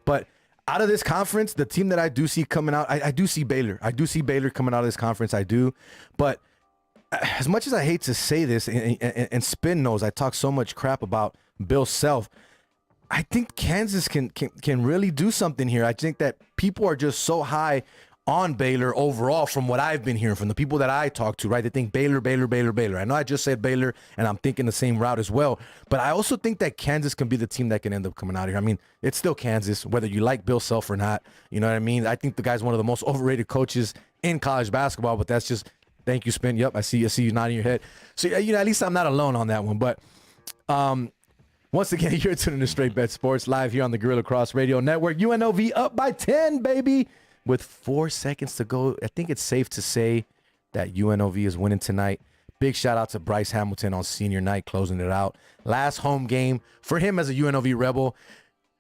But out of this conference, the team that I do see coming out, I do see Baylor. I do see Baylor coming out of this conference. I do. But as much as I hate to say this, and Spin knows I talk so much crap about Bill Self, I think Kansas can really do something here. I think that people are just so high on Baylor overall from what I've been hearing from the people that I talk to, right? They think Baylor. I know I just said Baylor, and I'm thinking the same route as well. But I also think that Kansas can be the team that can end up coming out here. I mean, it's still Kansas, whether you like Bill Self or not. You know what I mean? I think the guy's one of the most overrated coaches in college basketball, but that's just, thank you, Spin. Yep, I see you nodding your head. So, at least I'm not alone on that one. But once again, you're tuning to Straight Bet Sports live here on the Gorilla Cross Radio Network. UNLV up by 10, baby. With 4 seconds to go, I think it's safe to say that UNLV is winning tonight. Big shout out to Bryce Hamilton on senior night, closing it out. Last home game for him as a UNLV Rebel.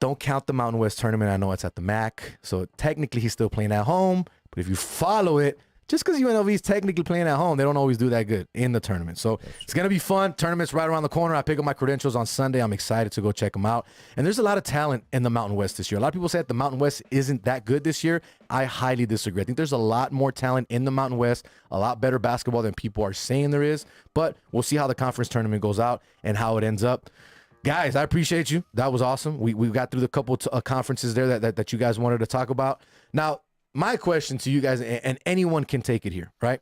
Don't count the Mountain West tournament. I know it's at the MAC, so technically he's still playing at home. But if you follow it, just because UNLV is technically playing at home, they don't always do that good in the tournament. So it's going to be fun. Tournament's right around the corner. I pick up my credentials on Sunday. I'm excited to go check them out. And there's a lot of talent in the Mountain West this year. A lot of people say that the Mountain West isn't that good this year. I highly disagree. I think there's a lot more talent in the Mountain West, a lot better basketball than people are saying there is. But we'll see how the conference tournament goes out and how it ends up. Guys, I appreciate you. That was awesome. We got through the couple conferences there that you guys wanted to talk about. Now, my question to you guys, and anyone can take it here, right?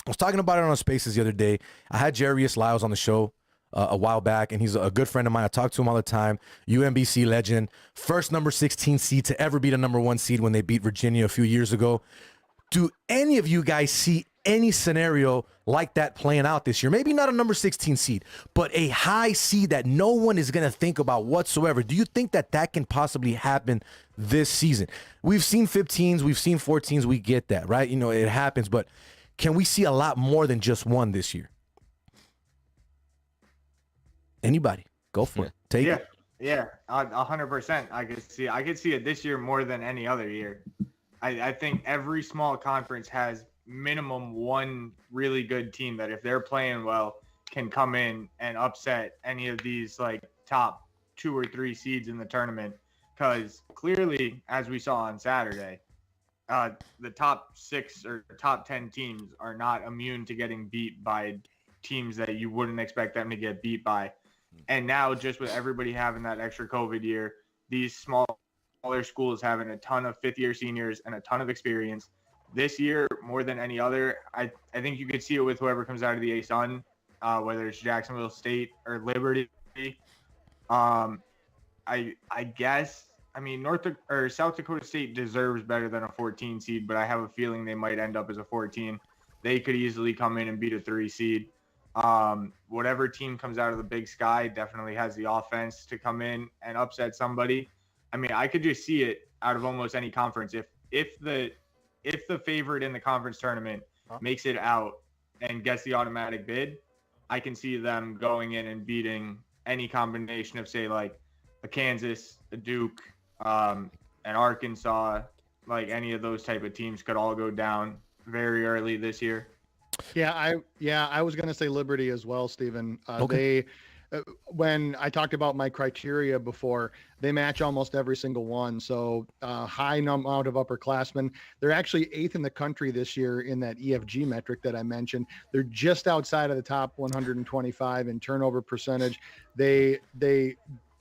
I was talking about it on Spaces the other day. I had Jarius Lyles on the show a while back, and he's a good friend of mine. I talk to him all the time. UMBC legend, first number 16 seed to ever beat a number 1 seed when they beat Virginia a few years ago. Do any of you guys see any scenario like that playing out this year? Maybe not a number 16 seed, but a high seed that no one is going to think about whatsoever. Do you think that that can possibly happen this season? We've seen 15s, we've seen 14s, we get that, right? You know, it happens, but can we see a lot more than just one this year? Anybody? Go for it. Take it. Yeah, 100%. I could see it this year more than any other year. I think every small conference has minimum one really good team that if they're playing well can come in and upset any of these like top 2 or 3 seeds in the tournament. Because clearly, as we saw on Saturday, the top 6 or top 10 teams are not immune to getting beat by teams that you wouldn't expect them to get beat by. And now just with everybody having that extra COVID year, these smaller schools having a ton of 5th-year seniors and a ton of experience. This year, more than any other, I think you could see it with whoever comes out of the A-Sun, whether it's Jacksonville State or Liberty. I guess, I mean, South Dakota State deserves better than a 14 seed, but I have a feeling they might end up as a 14. They could easily come in and beat a 3 seed. Whatever team comes out of the Big Sky definitely has the offense to come in and upset somebody. I mean, I could just see it out of almost any conference. If the favorite in the conference tournament makes it out and gets the automatic bid, I can see them going in and beating any combination of, say, like a Kansas, a Duke, an Arkansas. Like any of those type of teams could all go down very early this year. I was going to say Liberty as well, Stephen. Okay. When I talked about my criteria before, they match almost every single one. So high amount of upperclassmen. They're actually 8th in the country this year in that EFG metric that I mentioned. They're just outside of the top 125 in turnover percentage. They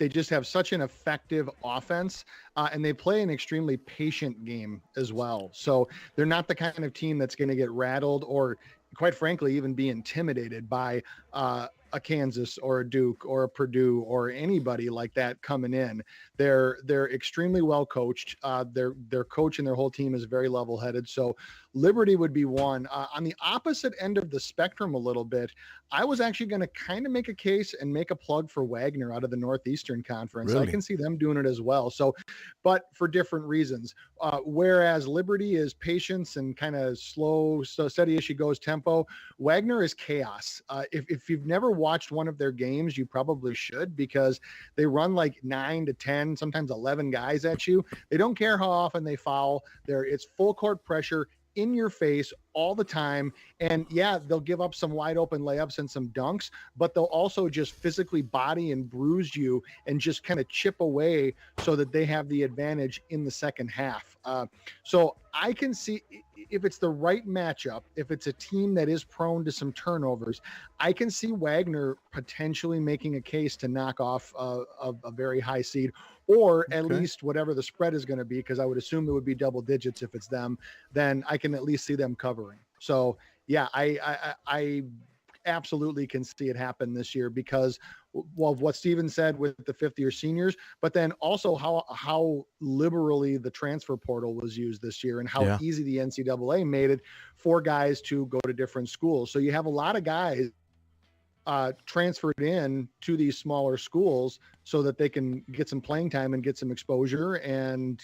just have such an effective offense, and they play an extremely patient game as well. So they're not the kind of team that's going to get rattled or, quite frankly, even be intimidated by a Kansas or a Duke or a Purdue or anybody like that coming in. They're extremely well coached. Their coach and their whole team is very level-headed. So Liberty would be one. On the opposite end of the spectrum a little bit, I was actually going to kind of make a case and make a plug for Wagner out of the Northeastern Conference. Really? I can see them doing it as well. So, but for different reasons. Whereas Liberty is patience and kind of slow, so steady as she goes tempo, Wagner is chaos. If you've never watched one of their games, you probably should, because they run like 9 to 10, sometimes 11 guys at you. They don't care how often they foul. It's full court pressure in your face all the time. And yeah, they'll give up some wide open layups and some dunks, but they'll also just physically body and bruise you and just kind of chip away so that they have the advantage in the second half. So I can see, if it's the right matchup, if it's a team that is prone to some turnovers, I can see Wagner potentially making a case to knock off a very high seed, or at least whatever the spread is going to be, because I would assume it would be double digits if it's them. Then I can at least see them covering. So yeah, I absolutely can see it happen this year because, well, what Steven said with the 5th-year seniors, but then also how liberally the transfer portal was used this year and how easy the NCAA made it for guys to go to different schools. So you have a lot of guys transferred in to these smaller schools so that they can get some playing time and get some exposure and,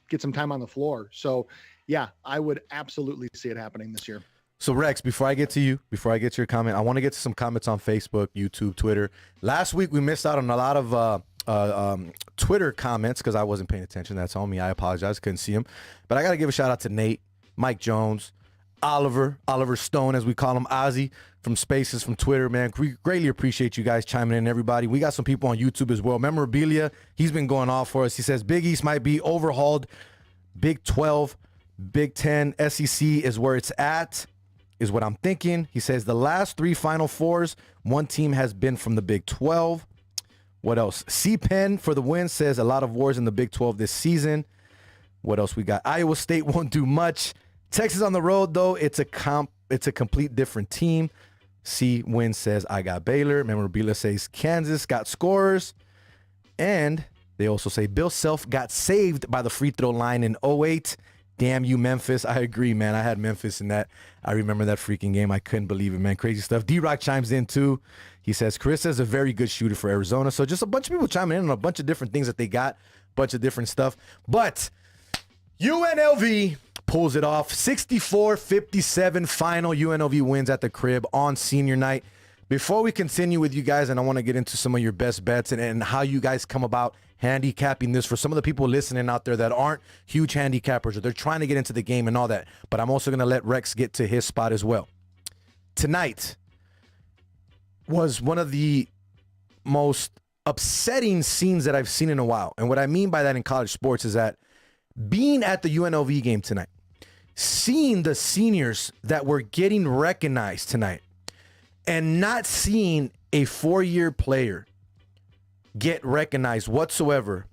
get some time on the floor. So yeah, I would absolutely see it happening this year. So Rex, before I get to your comment, I want to get to some comments on Facebook, YouTube, Twitter. Last week we missed out on a lot of Twitter comments because I wasn't paying attention. That's on me. I apologize. Couldn't see them. But I got to give a shout out to Nate, Mike Jones, Oliver Stone, as we call him, Ozzy from Spaces from Twitter, man. We greatly appreciate you guys chiming in, everybody. We got some people on YouTube as well. Memorabilia, he's been going off for us. He says Big East might be overhauled. Big 12, Big 10, SEC is where it's at, is what I'm thinking. He says the last 3 Final Fours, one team has been from the Big 12. What else? C-Pen for the win says a lot of wars in the Big 12 this season. What else we got? Iowa State won't do much. Texas on the road, though, it's a complete different team. C Win says, I got Baylor. Memorabilia says Kansas got scorers. And they also say Bill Self got saved by the free throw line in 08. Damn you, Memphis. I agree, man. I had Memphis in that. I remember that freaking game. I couldn't believe it, man. Crazy stuff. D-Rock chimes in, too. He says, Chris is a very good shooter for Arizona. So just a bunch of people chiming in on a bunch of different things that they got, a bunch of different stuff. But UNLV pulls it off. 64-57 final. UNLV wins at the crib on senior night. Before we continue with you guys, and I want to get into some of your best bets and how you guys come about handicapping this for some of the people listening out there that aren't huge handicappers or they're trying to get into the game and all that. But I'm also going to let Rex get to his spot as well. Tonight was one of the most upsetting scenes that I've seen in a while. And what I mean by that in college sports is that being at the UNLV game tonight, seeing the seniors that were getting recognized tonight, and not seeing a 4-year player get recognized whatsoever,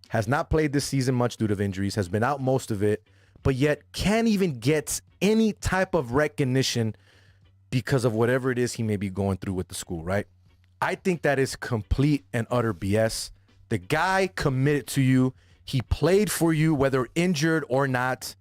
has not played this season much due to injuries, has been out most of it, but yet can't even get any type of recognition because of whatever it is he may be going through with the school, right? I think that is complete and utter BS. The guy committed to you. He played for you, whether injured or not,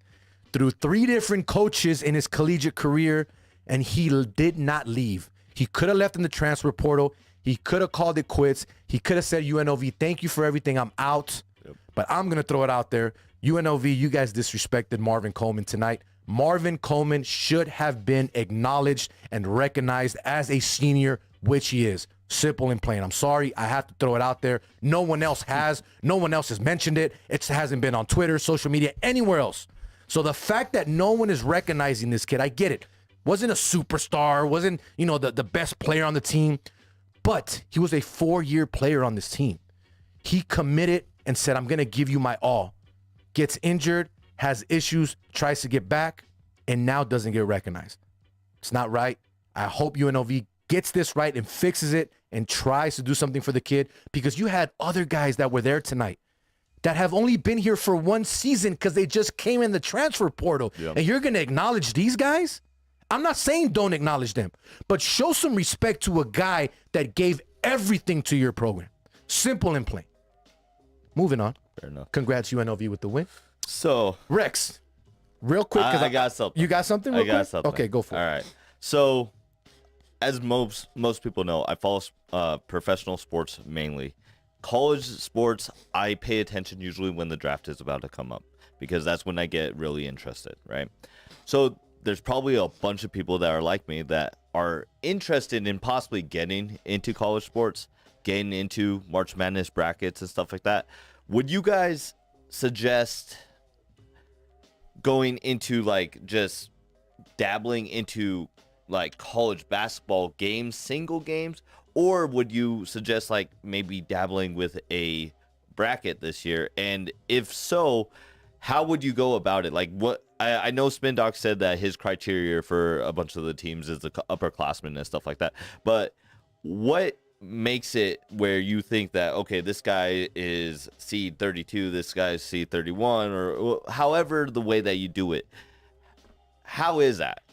through 3 different coaches in his collegiate career, and he did not leave. He could have left in the transfer portal. He could have called it quits. He could have said, UNLV, thank you for everything. I'm out. Yep. But I'm going to throw it out there. UNLV, you guys disrespected Marvin Coleman tonight. Marvin Coleman should have been acknowledged and recognized as a senior, which he is. Simple and plain. I'm sorry. I have to throw it out there. No one else has. No one else has mentioned it. It hasn't been on Twitter, social media, anywhere else. So the fact that no one is recognizing this kid, I get it. Wasn't a superstar, wasn't, the best player on the team, but he was a 4-year player on this team. He committed and said, I'm going to give you my all. Gets injured, has issues, tries to get back, and now doesn't get recognized. It's not right. I hope UNLV gets this right and fixes it and tries to do something for the kid, because you had other guys that were there tonight that have only been here for 1 season because they just came in the transfer portal. Yep. And you're going to acknowledge these guys? I'm not saying don't acknowledge them, but show some respect to a guy that gave everything to your program. Simple and plain. Moving on. Fair enough. Congrats, UNLV, with the win. So, Rex, real quick. I got something. You got something? I got something. Okay, go for it. All right. So, as most people know, I follow professional sports mainly. College sports, I pay attention usually when the draft is about to come up, because that's when I get really interested, right? So, there's probably a bunch of people that are like me that are interested in possibly getting into college sports, getting into March Madness brackets and stuff like that. Would you guys suggest going into just dabbling into college basketball games, single games, or would you suggest maybe dabbling with a bracket this year? And if so, how would you go about it? What I know Spin Doc said that his criteria for a bunch of the teams is the upperclassmen and stuff like that. But what makes it where you think that, okay, this guy is seed 32, this guy is seed 31, or however the way that you do it? How is that?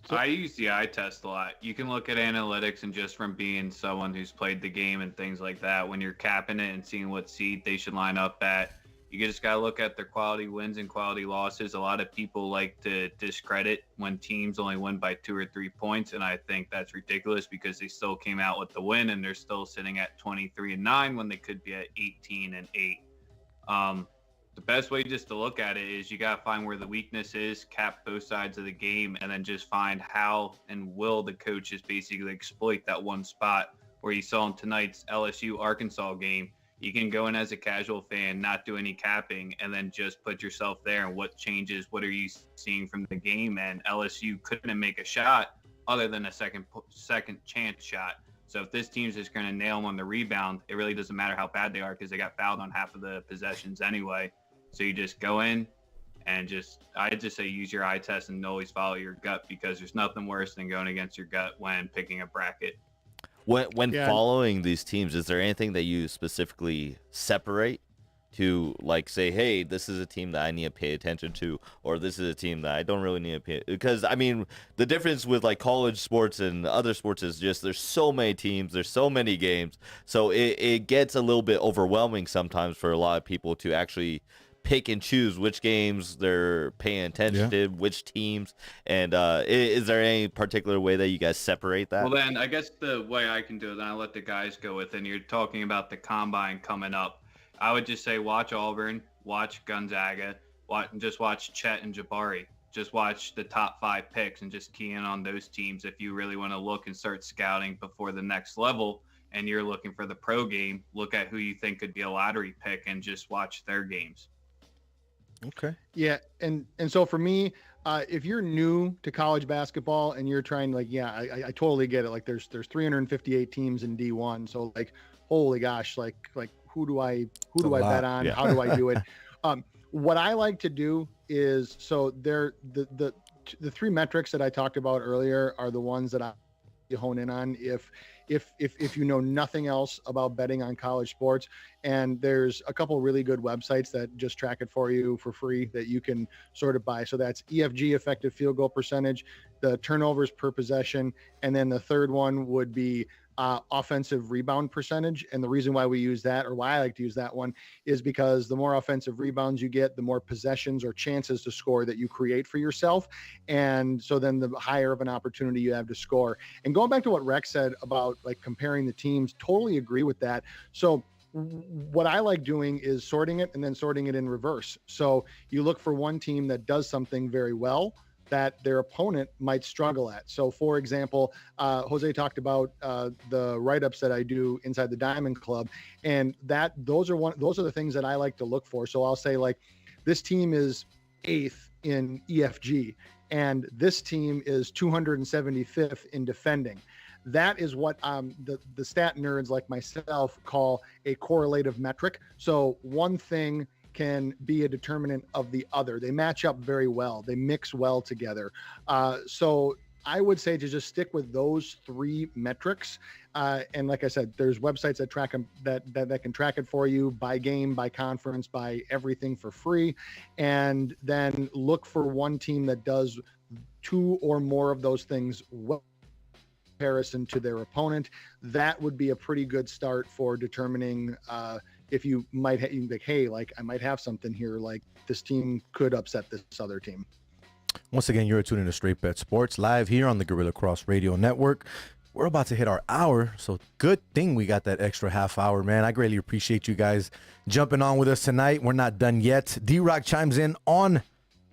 I use the eye test a lot. You can look at analytics, and just from being someone who's played the game and things like that, when you're capping it and seeing what seed they should line up at, you just got to look at their quality wins and quality losses. A lot of people like to discredit when teams only win by 2 or 3 points, and I think that's ridiculous, because they still came out with the win and they're still sitting at 23-9 when they could be at 18-8. The best way just to look at it is you got to find where the weakness is, cap both sides of the game, and then just find how and will the coaches basically exploit that one spot. Where you saw in tonight's LSU-Arkansas game, you can go in as a casual fan, not do any capping, and then just put yourself there and what changes, what are you seeing from the game? And LSU couldn't make a shot other than a second chance shot. So if this team's just going to nail them on the rebound, it really doesn't matter how bad they are, because they got fouled on half of the possessions anyway. So you just go in and I just say use your eye test and always follow your gut, because there's nothing worse than going against your gut when picking a bracket. When Yeah. following these teams, is there anything that you specifically separate to, like, say, hey, this is a team that I need to pay attention to, or this is a team that I don't really need to pay? Because I mean, the difference with like college sports and other sports is just there's so many teams, there's so many games, so it gets a little bit overwhelming sometimes for a lot of people to actually pick and choose which games they're paying attention to, which teams, and is there any particular way that you guys separate that? Well, then I guess the way I can do it, and I'll let the guys go with it, and you're talking about the combine coming up. I would just say watch Auburn, watch Gonzaga, just watch Chet and Jabari. Just watch the top 5 picks and just key in on those teams if you really want to look and start scouting before the next level and you're looking for the pro game. Look at who you think could be a lottery pick and just watch their games. Okay. Yeah, and so for me, if you're new to college basketball and you're trying, like, I totally get it. Like, there's 358 teams in D1, so like, holy gosh, like who do I bet on? Yeah. How do I do it? What I like to do is, so the 3 metrics that I talked about earlier are the ones that I hone in on if you know nothing else about betting on college sports. And there's a couple really good websites that just track it for you for free that you can sort of buy. So that's EFG, effective field goal percentage, the turnovers per possession, and then the third one would be offensive rebound percentage. And the reason why we use that, or why I like to use that one, is because the more offensive rebounds you get, the more possessions or chances to score that you create for yourself. And so then the higher of an opportunity you have to score. And going back to what Rex said about like comparing the teams, totally agree with that. So what I like doing is sorting it and then sorting it in reverse. So you look for one team that does something very well that their opponent might struggle at. So for example, Jose talked about the write-ups that I do inside the Diamond Club, and those are the things that I like to look for. So I'll say, like, this team is 8th in EFG and this team is 275th in defending. That is what the stat nerds like myself call a correlative metric. So one thing can be a determinant of the other. They match up very well. They mix well together. So I would say to just stick with those 3 metrics. And like I said, there's websites that track them, that can track it for you by game, by conference, by everything for free. And then look for one team that does 2 or more of those things well in comparison to their opponent. That would be a pretty good start for determining if you might like, hey, like, I might have something here, like this team could upset this other team. Once again, you're tuning to Straight Bet Sports live here on the Gorilla Cross Radio Network. We're about to hit our hour, so good thing we got that extra half hour, man. I greatly appreciate you guys jumping on with us tonight. We're not done yet. D-Rock chimes in on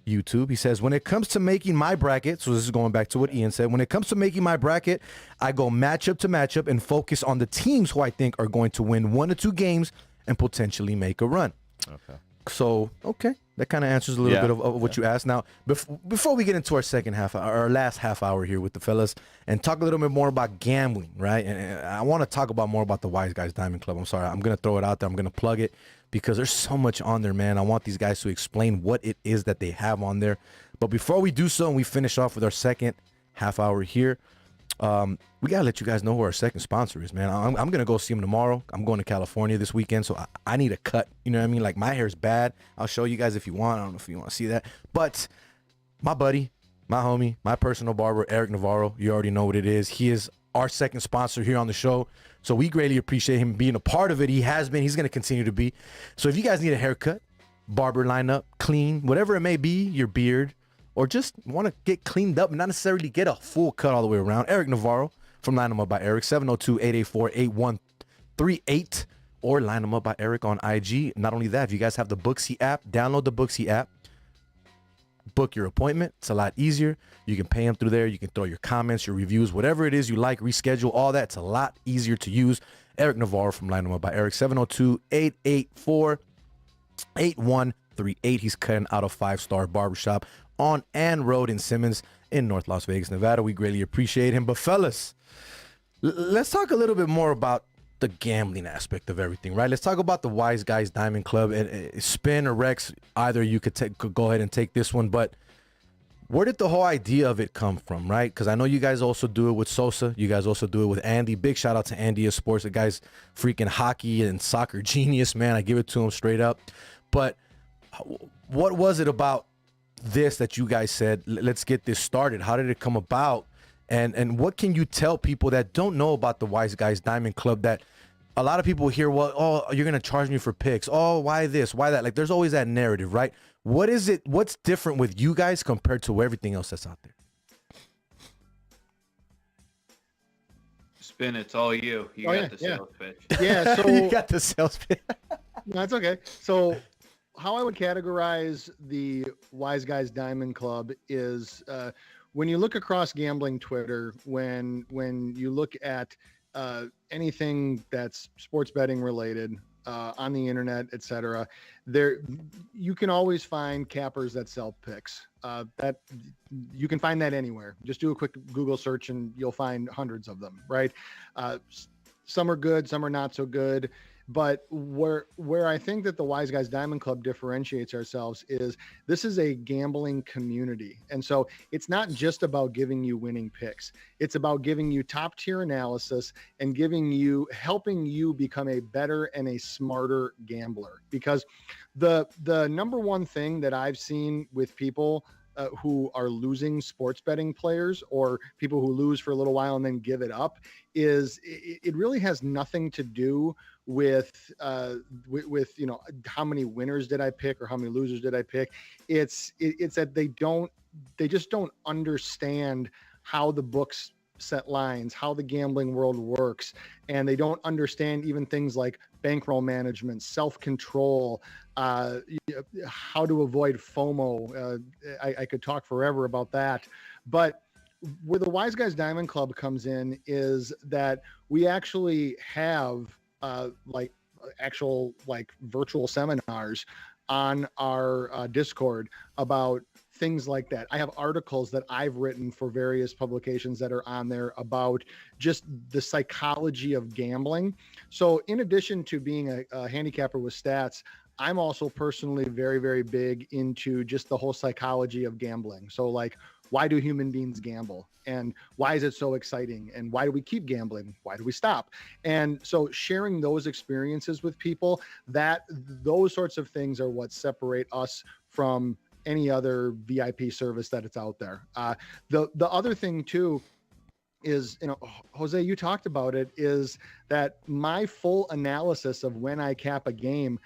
YouTube. He says, when it comes to making my bracket, so this is going back to what Ian said, when it comes to making my bracket, I go matchup to matchup and focus on the teams who I think are going to win 1 or 2 games and potentially make a run. Okay. So, okay. That kind of answers a little bit of what you asked. Now, before we get into our last half hour here with the fellas and talk a little bit more about gambling, right? And I want to talk about more about the Wise Guys Diamond Club. I'm sorry. I'm going to throw it out there. I'm going to plug it because there's so much on there, man. I want these guys to explain what it is that they have on there. But before we do so and we finish off with our second half hour here, we gotta let you guys know who our second sponsor is, man. I'm gonna go see him tomorrow. I'm going to California this weekend, so I need a cut. You know what I mean? Like, my hair's bad. I'll show you guys if you want. I don't know if you want to see that, but my buddy, my homie, my personal barber, Eric Navarro, you already know what it is. He is our second sponsor here on the show, so we greatly appreciate him being a part of it. He has been. He's gonna continue to be. So if you guys need a haircut, barber lineup, clean, whatever it may be, your beard, or just want to get cleaned up and not necessarily get a full cut all the way around, Eric Navarro from Line 'em Up by Eric, 702-884-8138, or Line 'em Up by Eric on IG. Not only that, if you guys have the Booksy app, download the Booksy app, book your appointment. It's a lot easier. You can pay him through there. You can throw your comments, your reviews, whatever it is you like, reschedule, all that. It's a lot easier to use. Eric Navarro from Line 'em Up by Eric, 702-884-8138. He's cutting out a 5-star barbershop on Ann Road in Simmons in North Las Vegas, Nevada. We greatly appreciate him. But fellas, let's talk a little bit more about the gambling aspect of everything, right? Let's talk about the Wise Guys Diamond Club. And Spin or Rex, either you could go ahead and take this one. But where did the whole idea of it come from, right? Because I know you guys also do it with Sosa. You guys also do it with Andy. Big shout out to Andy of Sports. The guy's freaking hockey and soccer genius, man. I give it to him straight up. But what was it about this that you guys said, let's get this started? How did it come about? And what can you tell people that don't know about the Wise Guys Diamond Club, that a lot of people hear, well, oh, you're going to charge me for picks. Oh, why this? Why that? Like, there's always that narrative, right? What is it? What's different with you guys compared to everything else that's out there? Spin, it's all you. You got the sales pitch. Yeah, so you got the sales pitch. No, that's okay. So how I would categorize the Wise Guys Diamond Club is when you look across gambling Twitter, when you look at anything that's sports betting related on the internet, etc., there you can always find cappers that sell picks. That you can find that anywhere. Just do a quick Google search and you'll find hundreds of them, right? Some are good, some are not so good. But where I think that the Wise Guys Diamond Club differentiates ourselves is this is a gambling community. And so it's not just about giving you winning picks. It's about giving you top tier analysis and helping you become a better and a smarter gambler. Because the number one thing that I've seen with people who are losing sports betting players, or people who lose for a little while and then give it up, is it really has nothing to do with you know, how many winners did I pick or how many losers did I pick. It's that they just don't understand how the books set lines, how the gambling world works, and they don't understand even things like bankroll management, self-control, how to avoid FOMO. I could talk forever about that, but where the Wise Guys Diamond Club comes in is that we actually have actual virtual seminars on our Discord about things like that. I have articles that I've written for various publications that are on there about just the psychology of gambling. So in addition to being a handicapper with stats, I'm also personally very, very big into just the whole psychology of gambling. So like, why do human beings gamble? And why is it so exciting? And why do we keep gambling? Why do we stop? And so sharing those experiences with people, those sorts of things are what separate us from any other VIP service that it's out there. The other thing too is, you know, Jose, you talked about it, is that my full analysis of when I cap a game,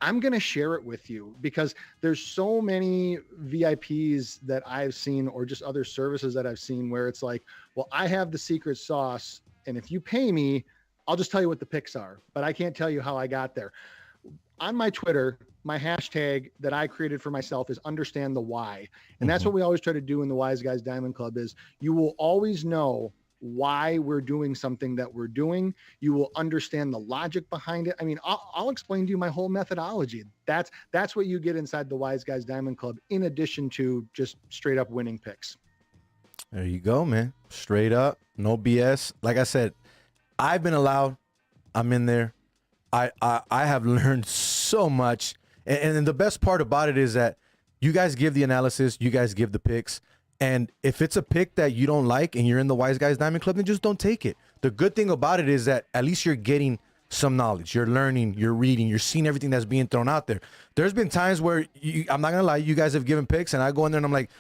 I'm going to share it with you, because there's so many VIPs that I've seen, or just other services that I've seen, where it's like, well, I have the secret sauce, and if you pay me, I'll just tell you what the picks are, but I can't tell you how I got there. On my Twitter, my hashtag that I created for myself is understand the why. And that's what we always try to do in the Wise Guys Diamond Club, is you will always know why we're doing something that we're doing. You will understand the logic behind it. I mean, I'll explain to you my whole methodology. That's what you get inside the Wise Guys Diamond Club, in addition to just straight up winning picks. There you go, man. Straight up, no BS. Like I said, I've been allowed. I'm in there. I have learned so much. And the best part about it is that you guys give the analysis, you guys give the picks. And if it's a pick that you don't like and you're in the Wise Guys Diamond Club, then just don't take it. The good thing about it is that at least you're getting some knowledge. You're learning, you're reading, you're seeing everything that's being thrown out there. There's been times where, I'm not going to lie, you guys have given picks and I go in there and I'm like,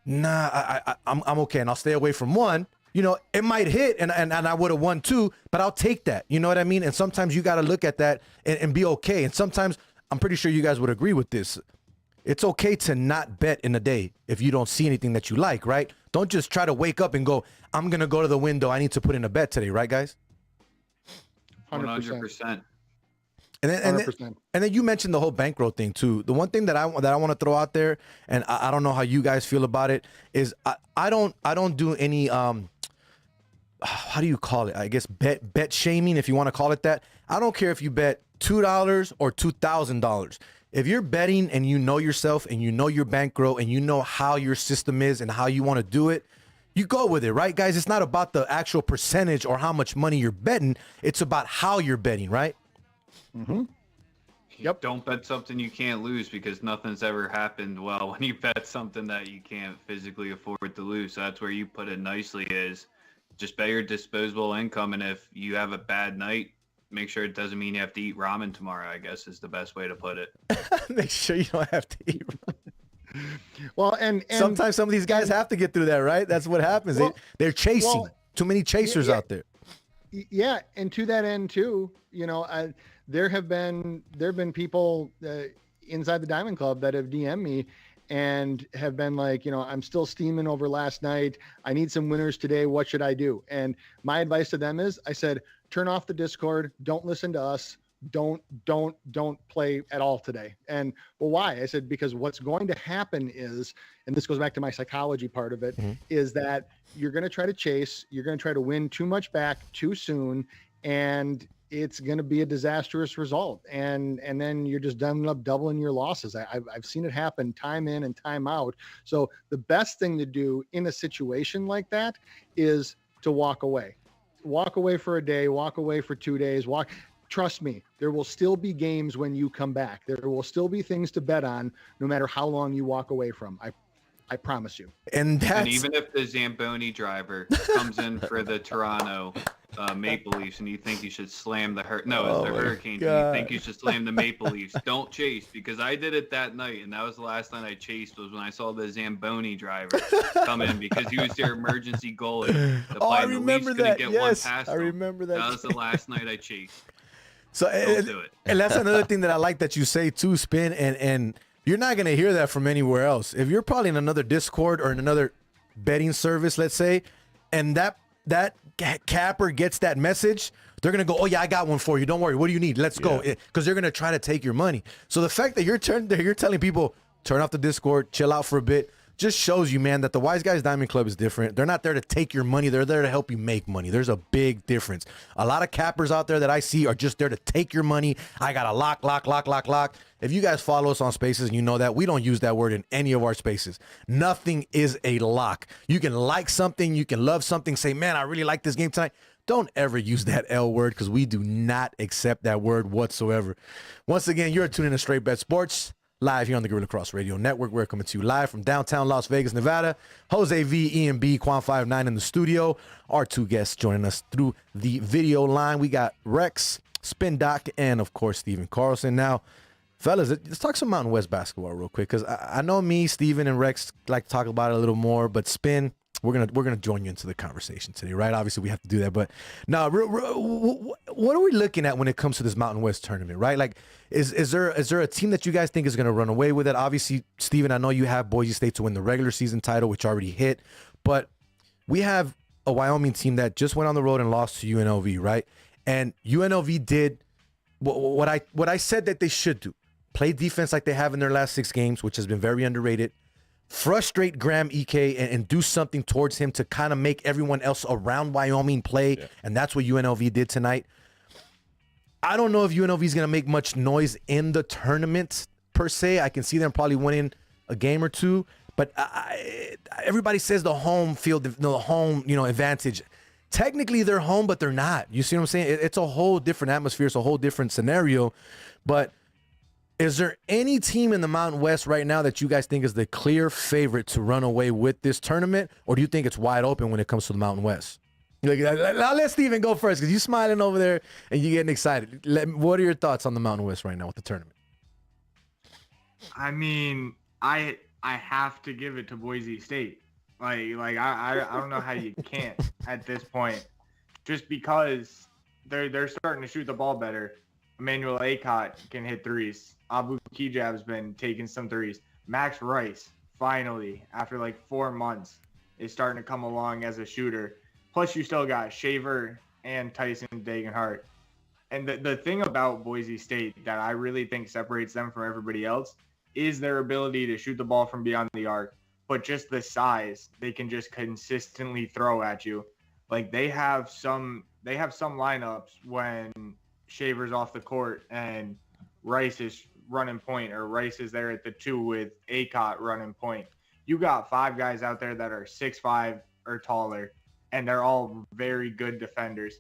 nah, I'm okay. And I'll stay away from one. You know, it might hit and I would have won two, but I'll take that. You know what I mean? And sometimes you got to look at that and be okay. And sometimes, I'm pretty sure you guys would agree with this, it's okay to not bet in a day if you don't see anything that you like, right? Don't just try to wake up and go, I'm going to go to the window, I need to put in a bet today, right, guys? 100%. And then you mentioned the whole bankroll thing too. The one thing that I want to throw out there, and I don't know how you guys feel about it, is I don't do any how do you call it? I guess bet shaming, if you want to call it that. I don't care if you bet $2 or $2,000. If you're betting and you know yourself and you know your bankroll and you know how your system is and how you want to do it, you go with it, right, guys? It's not about the actual percentage or how much money you're betting. It's about how you're betting, right? Mm-hmm. Yep. Don't bet something you can't lose, because nothing's ever happened well when you bet something that you can't physically afford to lose. So that's where you put it nicely, is just bet your disposable income. And if you have a bad night, make sure it doesn't mean you have to eat ramen tomorrow, I guess is the best way to put it. Make sure you don't have to eat. Well, and sometimes some of these guys have to get through that, right? That's what happens. Well, they're chasing. Too many chasers out there. Yeah, and to that end too, there have been people inside the Diamond Club that have DM'd me and have been like, I'm still steaming over last night. I need some winners today. What should I do? And my advice to them is, I said, turn off the Discord. Don't listen to us. Don't play at all today. And well, why? I said, because what's going to happen is, and this goes back to my psychology part of it, is that you're going to try to chase, you're going to try to win too much back too soon, and it's going to be a disastrous result. And then you're just ending up doubling your losses. I've seen it happen time in and time out. So the best thing to do in a situation like that is to walk away for a day, walk away for 2 days, Trust me, there will still be games when you come back. There will still be things to bet on, no matter how long you walk away from. I promise you. And even if the Zamboni driver comes in for the Toronto Maple Leafs and you think you should slam the Hurricanes, and you think you should slam the Maple Leafs, don't chase, because I did it that night, and that was the last night I chased, was when I saw the Zamboni driver come in, because he was their emergency goalie. I remember that. Yes, I remember that. That was the last night I chased. So and that's another thing that I like that you say too, Spin, and you're not going to hear that from anywhere else. If you're probably in another Discord or in another betting service, let's say, and that capper gets that message, they're going to go, oh yeah, I got one for you. Don't worry. What do you need? Let's go. Because they're going to try to take your money. So the fact that you're telling people, turn off the Discord, chill out for a bit, just shows you, man, that the Wise Guys Diamond Club is different. They're not there to take your money. They're there to help you make money. There's a big difference. A lot of cappers out there that I see are just there to take your money. I got a lock. If you guys follow us on Spaces and you know that, we don't use that word in any of our spaces. Nothing is a lock. You can like something. You can love something. Say, man, I really like this game tonight. Don't ever use that L word, because we do not accept that word whatsoever. Once again, you're tuning in to Straight Bet Sports, live here on the Gorilla Cross Radio Network. We're coming to you live from downtown Las Vegas, Nevada. Jose V, Ian B, Quan59 in the studio. Our two guests joining us through the video line. We got Rex, Spin Doc, and of course, Steven Carlson. Now, fellas, let's talk some Mountain West basketball real quick, because I know me, Steven, and Rex like to talk about it a little more, but Spin, we're gonna join you into the conversation today, right? Obviously, we have to do that, but now, what are we looking at when it comes to this Mountain West tournament, right? Like, is there a team that you guys think is gonna run away with it? Obviously, Steven, I know you have Boise State to win the regular season title, which already hit, but we have a Wyoming team that just went on the road and lost to UNLV, right? And UNLV did what I said that they should do: play defense like they have in their last 6 games, which has been very underrated. Frustrate Graham Ike and do something towards him to kind of make everyone else around Wyoming play. Yeah. And that's what UNLV did tonight. I don't know if UNLV is going to make much noise in the tournament per se. I can see them probably winning a game or two, but everybody says the home field, the home, advantage. Technically they're home, but they're not. You see what I'm saying? It's a whole different atmosphere. It's a whole different scenario, but is there any team in the Mountain West right now that you guys think is the clear favorite to run away with this tournament, or do you think it's wide open when it comes to the Mountain West? Now let Steven go first, because you're smiling over there and you're getting excited. What are your thoughts on the Mountain West right now with the tournament? I mean, I have to give it to Boise State. I don't know how you can't at this point, just because they're starting to shoot the ball better. Emmanuel Acott can hit threes. Abu Kijab's been taking some threes. Max Rice, finally, after 4 months, is starting to come along as a shooter. Plus, you still got Shaver and Tyson Dagenhart. And the thing about Boise State that I really think separates them from everybody else is their ability to shoot the ball from beyond the arc, but just the size they can just consistently throw at you. They have some lineups when Shaver's off the court and Rice is running point, or Rice is there at the 2 with Acott running point. You got 5 guys out there that are 6'5" or taller, and they're all very good defenders.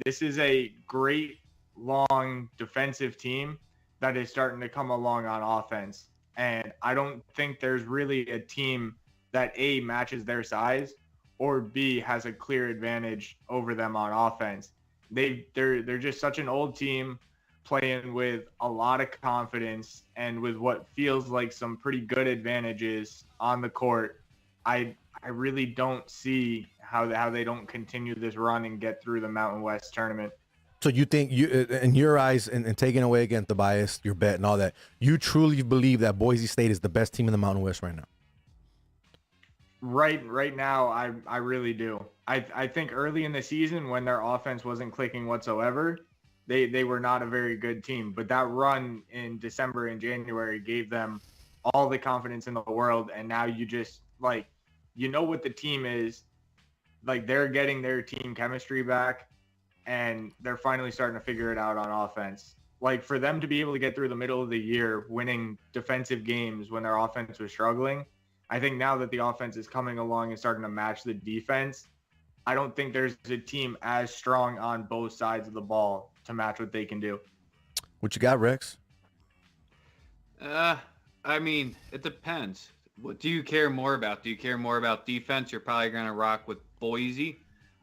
This is a great, long defensive team that is starting to come along on offense. And I don't think there's really a team that A, matches their size, or B, has a clear advantage over them on offense. They're just such an old team playing with a lot of confidence and with what feels like some pretty good advantages on the court. I really don't see how they don't continue this run and get through the Mountain West tournament. So you think, in your eyes, and taking away again the bias, your bet, and all that, you truly believe that Boise State is the best team in the Mountain West right now? Right now, I really do. I think early in the season, when their offense wasn't clicking whatsoever, they were not a very good team. But that run in December and January gave them all the confidence in the world. And now you just, like, you know what the team is. Like, they're getting their team chemistry back, and they're finally starting to figure it out on offense. Like, for them to be able to get through the middle of the year winning defensive games when their offense was struggling, I think now that the offense is coming along and starting to match the defense, I don't think there's a team as strong on both sides of the ball to match what they can do. What you got, Rex? I mean, it depends. What do you care more about? Do you care more about defense? You're probably going to rock with Boise.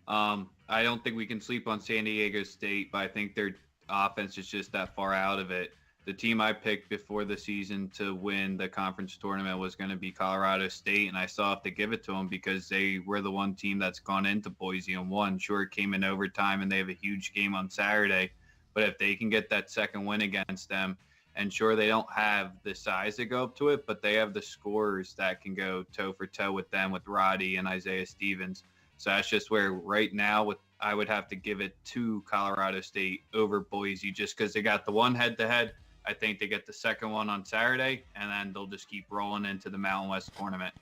I don't think we can sleep on San Diego State, but I think their offense is just that far out of it. The team I picked before the season to win the conference tournament was going to be Colorado State, and I still have to give it to them because they were the one team that's gone into Boise and won. Sure, it came in overtime, and they have a huge game on Saturday, but if they can get that second win against them, and sure, they don't have the size to go up to it, but they have the scorers that can go toe-for-toe with them, with Roddy and Isaiah Stevens. So that's just where right now I would have to give it to Colorado State over Boise just because they got the one head-to-head. I think they get the second one on Saturday, and then they'll just keep rolling into the Mountain West tournament.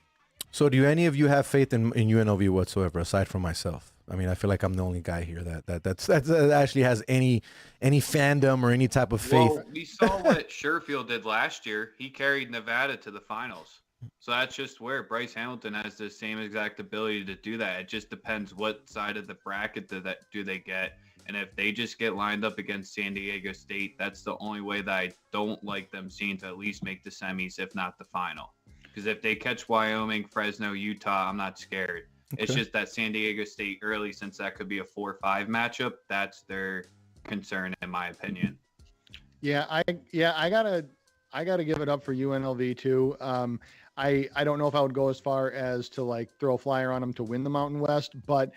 So do any of you have faith in UNLV whatsoever, aside from myself? I mean, I feel like I'm the only guy here that actually has any fandom or any type of faith. Well, we saw what Sherfield did last year. He carried Nevada to the finals. So that's just where Bryce Hamilton has the same exact ability to do that. It just depends what side of the bracket do they get. And if they just get lined up against San Diego State, that's the only way that I don't like them seeing to at least make the semis, if not the final. Because if they catch Wyoming, Fresno, Utah, I'm not scared. Okay. It's just that San Diego State early, since that could be a 4-5 matchup, that's their concern, in my opinion. Yeah, I gotta give it up for UNLV too. I don't know if I would go as far as to like throw a flyer on them to win the Mountain West, but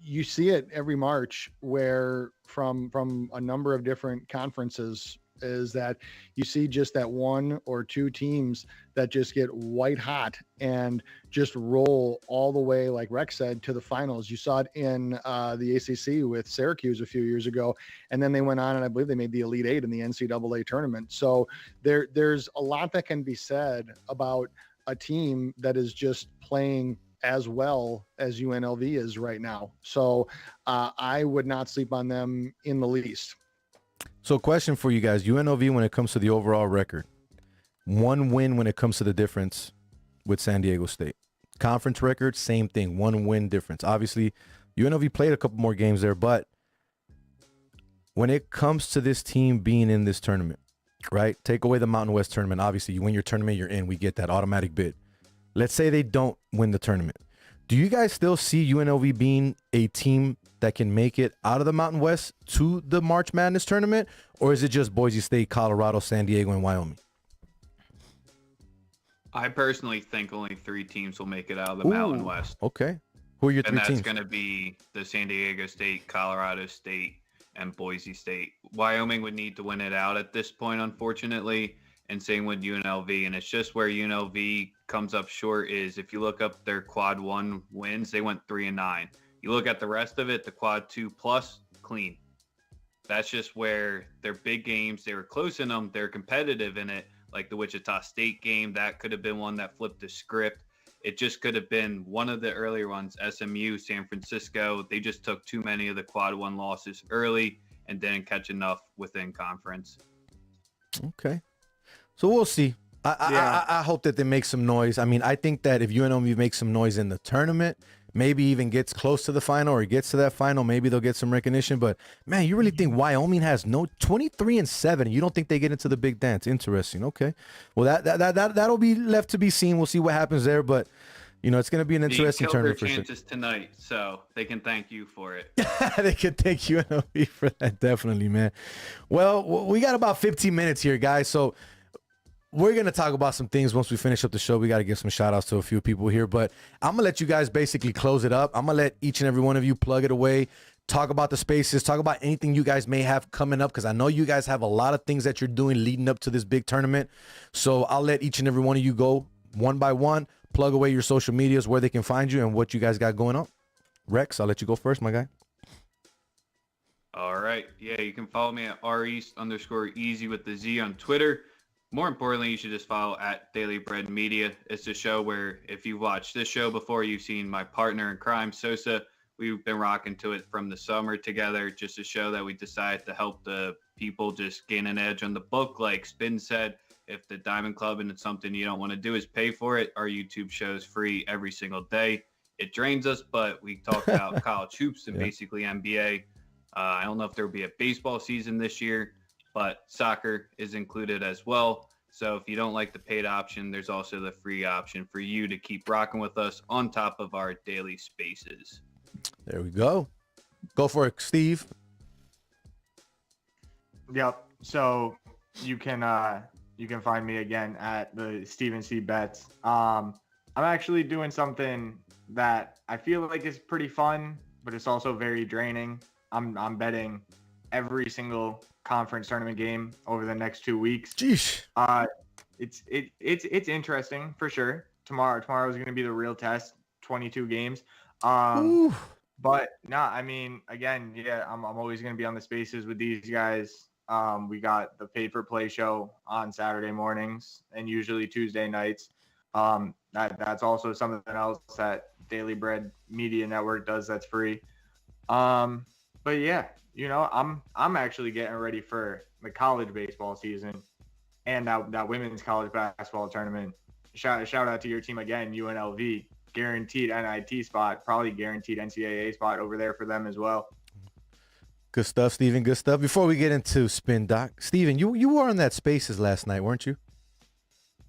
you see it every March where from a number of different conferences is that you see just that one or two teams that just get white hot and just roll all the way, like Rex said, to the finals. You saw it in the ACC with Syracuse a few years ago, and then they went on and I believe they made the Elite Eight in the NCAA tournament. So there's a lot that can be said about a team that is just playing as well as UNLV is right now. So I would not sleep on them in the least. So question for you guys, UNLV, when it comes to the overall record, one win when it comes to the difference with San Diego State. Conference record, same thing, one win difference. Obviously, UNLV played a couple more games there, but when it comes to this team being in this tournament, right? Take away the Mountain West tournament. Obviously, you win your tournament, you're in. We get that automatic bid. Let's say they don't win the tournament. Do you guys still see UNLV being a team that can make it out of the Mountain West to the March Madness tournament? Or is it just Boise State, Colorado, San Diego, and Wyoming? I personally think only 3 teams will make it out of the Mountain West. Okay. Who are your 3 teams? And that's going to be the San Diego State, Colorado State, and Boise State. Wyoming would need to win it out at this point, unfortunately, and same with UNLV. And it's just where UNLV comes up short is if you look up their quad 1 wins, they went 3-9. You look at the rest of it, the quad 2 plus, clean. That's just where their big games, they were close in them, they're competitive in it, like the Wichita State game. That could have been one that flipped the script. It just could have been one of the earlier ones, SMU, San Francisco. They just took too many of the quad 1 losses early and didn't catch enough within conference. Okay. So we'll see. I hope that they make some noise. I mean, I think that if UNLV makes some noise in the tournament, maybe even gets close to the final or gets to that final, maybe they'll get some recognition. But man, you really think Wyoming has no 23-7? You don't think they get into the big dance? Interesting. Okay, well that'll be left to be seen. We'll see what happens there, but it's going to be an interesting tournament for sure. Chances tonight, so they can thank you for it. They can thank UNLV for that, definitely, man. Well, we got about 15 minutes here, guys, so we're going to talk about some things once we finish up the show. We got to give some shout outs to a few people here, but I'm going to let you guys basically close it up. I'm going to let each and every one of you plug it away, talk about the spaces, talk about anything you guys may have coming up, because I know you guys have a lot of things that you're doing leading up to this big tournament. So I'll let each and every one of you go one by one, plug away your social medias, where they can find you and what you guys got going on. Rex, I'll let you go first, my guy. All right. Yeah, you can follow me at reast_easy with the Z on Twitter. More importantly, you should just follow at Daily Bread Media. It's a show where if you've watched this show before, you've seen my partner in crime, Sosa. We've been rocking to it from the summer together. Just a show that we decided to help the people just gain an edge on the book. Like Spin said, if the Diamond Club and it's something you don't want to do is pay for it, our YouTube show is free every single day. It drains us, but we talk about college hoops and basically NBA. I don't know if there will be a baseball season this year, but soccer is included as well. So if you don't like the paid option, there's also the free option for you to keep rocking with us on top of our daily spaces. There we go. Go for it, Steve. Yep. So you can find me again at the Steven C Bets. I'm actually doing something that I feel like is pretty fun, but it's also very draining. I'm betting every single conference tournament game over the next 2 weeks. Jeez. It's interesting for sure. Tomorrow is going to be the real test. 22 games. But no, I mean, again, yeah, I'm always going to be on the spaces with these guys. We got the Paid for Play show on Saturday mornings and usually Tuesday nights. That's also something else that Daily Bread Media Network does that's free. But yeah, I'm actually getting ready for the college baseball season and that women's college basketball tournament. Shout out to your team again, UNLV. Guaranteed NIT spot, probably guaranteed NCAA spot over there for them as well. Good stuff, Steven. Good stuff. Before we get into Spin Doc, Steven, you were on that Spaces last night, weren't you?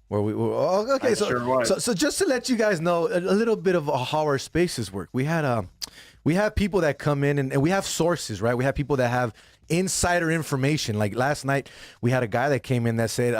Where we were. Oh, okay, so just to let you guys know a little bit of how our Spaces work. We have people that come in and we have sources, right? We have people that have insider information. Like last night, we had a guy that came in that said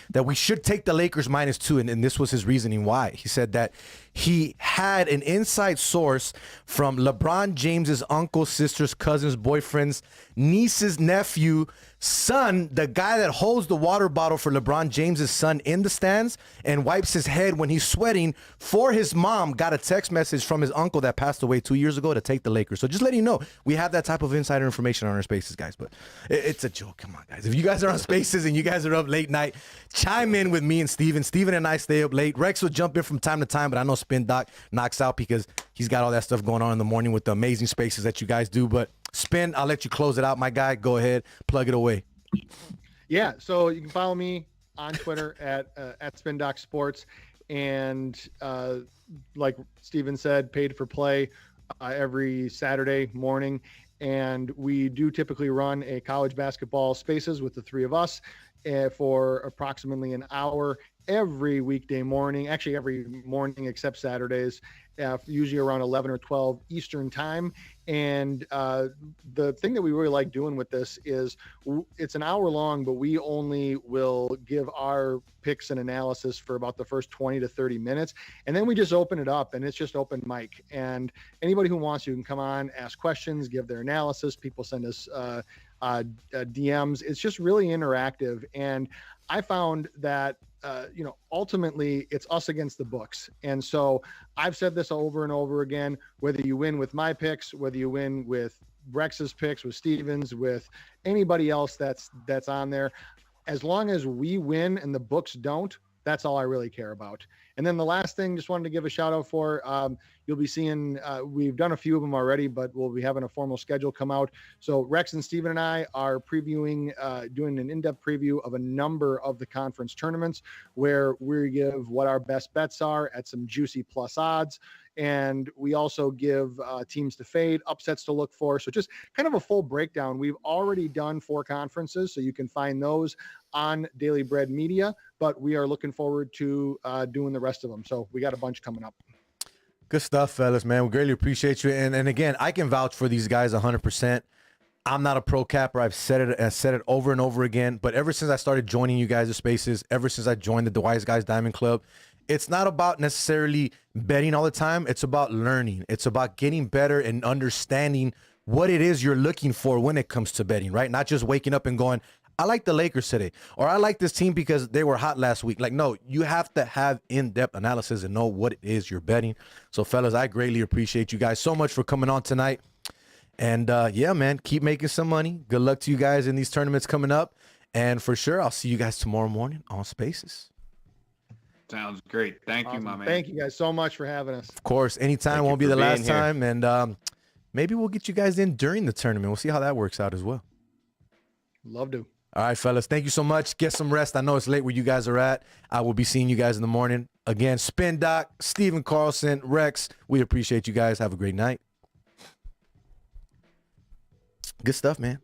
that we should take the Lakers -2, and this was his reasoning why. He said that he had an inside source from LeBron James's uncle, sister's, cousin's, boyfriend's, niece's nephew, son, the guy that holds the water bottle for LeBron James's son in the stands and wipes his head when he's sweating for his mom, got a text message from his uncle that passed away 2 years ago to take the Lakers. So just letting you know, we have that type of insider information on our spaces, guys. But it's a joke. Come on, guys. If you guys are on spaces and you guys are up late night, chime in with me and Steven. Steven and I stay up late. Rex will jump in from time to time, but I know Spin Doc knocks out because he's got all that stuff going on in the morning with the amazing spaces that you guys do. But Spin, I'll let you close it out, my guy. Go ahead, plug it away. Yeah, so you can follow me on Twitter at SpinDocSports, and like Steven said, Paid for Play every Saturday morning, and we do typically run a college basketball spaces with the three of us for approximately an hour every weekday morning, actually every morning except Saturdays, usually around 11 or 12 Eastern time. And the thing that we really like doing with this is it's an hour long, but we only will give our picks and analysis for about the first 20 to 30 minutes. And then we just open it up, and it's just open mic. And anybody who wants to can come on, ask questions, give their analysis. People send us DMs. It's just really interactive. And I found that ultimately it's us against the books. And so I've said this over and over again, whether you win with my picks, whether you win with Rex's picks, with Steven's, with anybody else that's on there, as long as we win and the books don't, that's all I really care about. And then the last thing, just wanted to give a shout out for, you'll be seeing, we've done a few of them already, but we'll be having a formal schedule come out. So Rex and Steven and I are previewing, doing an in-depth preview of a number of the conference tournaments where we give what our best bets are at some juicy plus odds. And we also give teams to fade, upsets to look for. So just kind of a full breakdown. We've already done 4 conferences, so you can find those on Daily Bread Media, but we are looking forward to doing the rest of them. So we got a bunch coming up. Good stuff, fellas, man. We greatly appreciate you. And again, I can vouch for these guys 100%. I'm not a pro capper. I've said it over and over again. But ever since I started joining you guys' spaces, ever since I joined the Wise Guys Diamond Club, it's not about necessarily betting all the time. It's about learning. It's about getting better and understanding what it is you're looking for when it comes to betting, right? Not just waking up and going, I like the Lakers today, or I like this team because they were hot last week. Like, no, you have to have in-depth analysis and know what it is you're betting. So, fellas, I greatly appreciate you guys so much for coming on tonight. And, yeah, man, keep making some money. Good luck to you guys in these tournaments coming up. And for sure, I'll see you guys tomorrow morning on Spaces. Sounds great. Thank you, my man. Thank you guys so much for having us. Of course, anytime. Won't be the last time. And maybe we'll get you guys in during the tournament. We'll see how that works out as well. Love to. All right, fellas. Thank you so much. Get some rest. I know it's late where you guys are at. I will be seeing you guys in the morning. Again, Spin Doc, Steven Carlson, Rex, we appreciate you guys. Have a great night. Good stuff, man.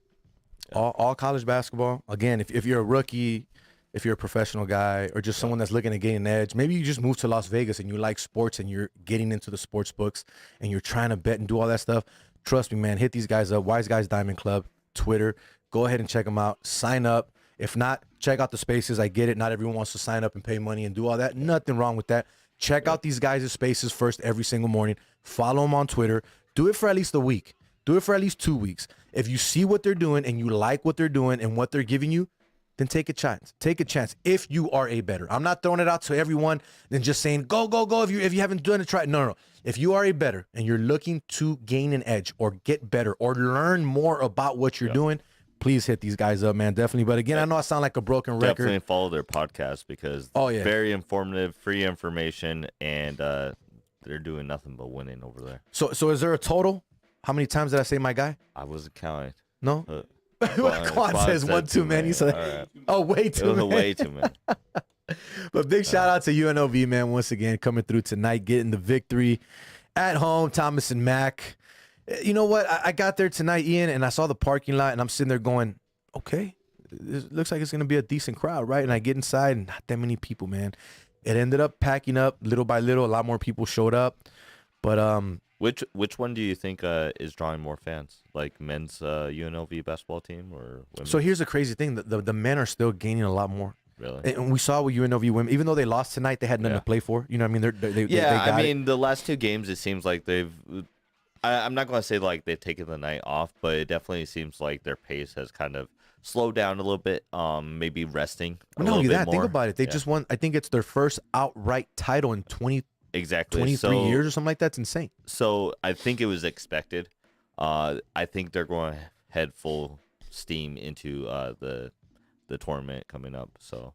All college basketball. Again, if you're a rookie, if you're a professional guy, or just someone that's looking to gain an edge, maybe you just moved to Las Vegas and you like sports and you're getting into the sports books and you're trying to bet and do all that stuff. Trust me, man, hit these guys up. Wise Guys Diamond Club, Twitter. Go ahead and check them out. Sign up. If not, check out the spaces. I get it. Not everyone wants to sign up and pay money and do all that. Nothing wrong with that. Check out these guys' spaces first every single morning. Follow them on Twitter. Do it for at least a week. Do it for at least 2 weeks. If you see what they're doing and you like what they're doing and what they're giving you, then take a chance. Take a chance if you are a bettor. I'm not throwing it out to everyone and just saying, go, go, go. If you haven't done it, try it. No. If you are a bettor and you're looking to gain an edge or get better or learn more about what you're doing, please hit these guys up, man. Definitely. But again, I know I sound like a broken record. Definitely follow their podcast because very informative, free information, and they're doing nothing but winning over there. So is there a total? How many times did I say my guy? I wasn't counting. No? Quan says one too many. So, right. Oh, way too many. Way too many. But big shout out to UNLV, man, once again, coming through tonight, getting the victory at home, Thomas and Mack. You know what? I got there tonight, Ian, and I saw the parking lot, and I'm sitting there going, okay, it looks like it's going to be a decent crowd, right? And I get inside, and not that many people, man. It ended up packing up little by little. A lot more people showed up. But which one do you think is drawing more fans, like men's UNLV basketball team or women's? So here's the crazy thing: the men are still gaining a lot more. Really? And we saw with UNLV women, even though they lost tonight, they had nothing to play for. You know what I mean? They I mean, the last 2 games, it seems like they've. I'm not going to say like they've taken the night off, but it definitely seems like their pace has kind of slowed down a little bit. Maybe resting. Not only that, think about it. They just won. I think it's their first outright title in 23 years or something like that. It's insane. So I think it was expected. I think they're going to head full steam into the tournament coming up. So,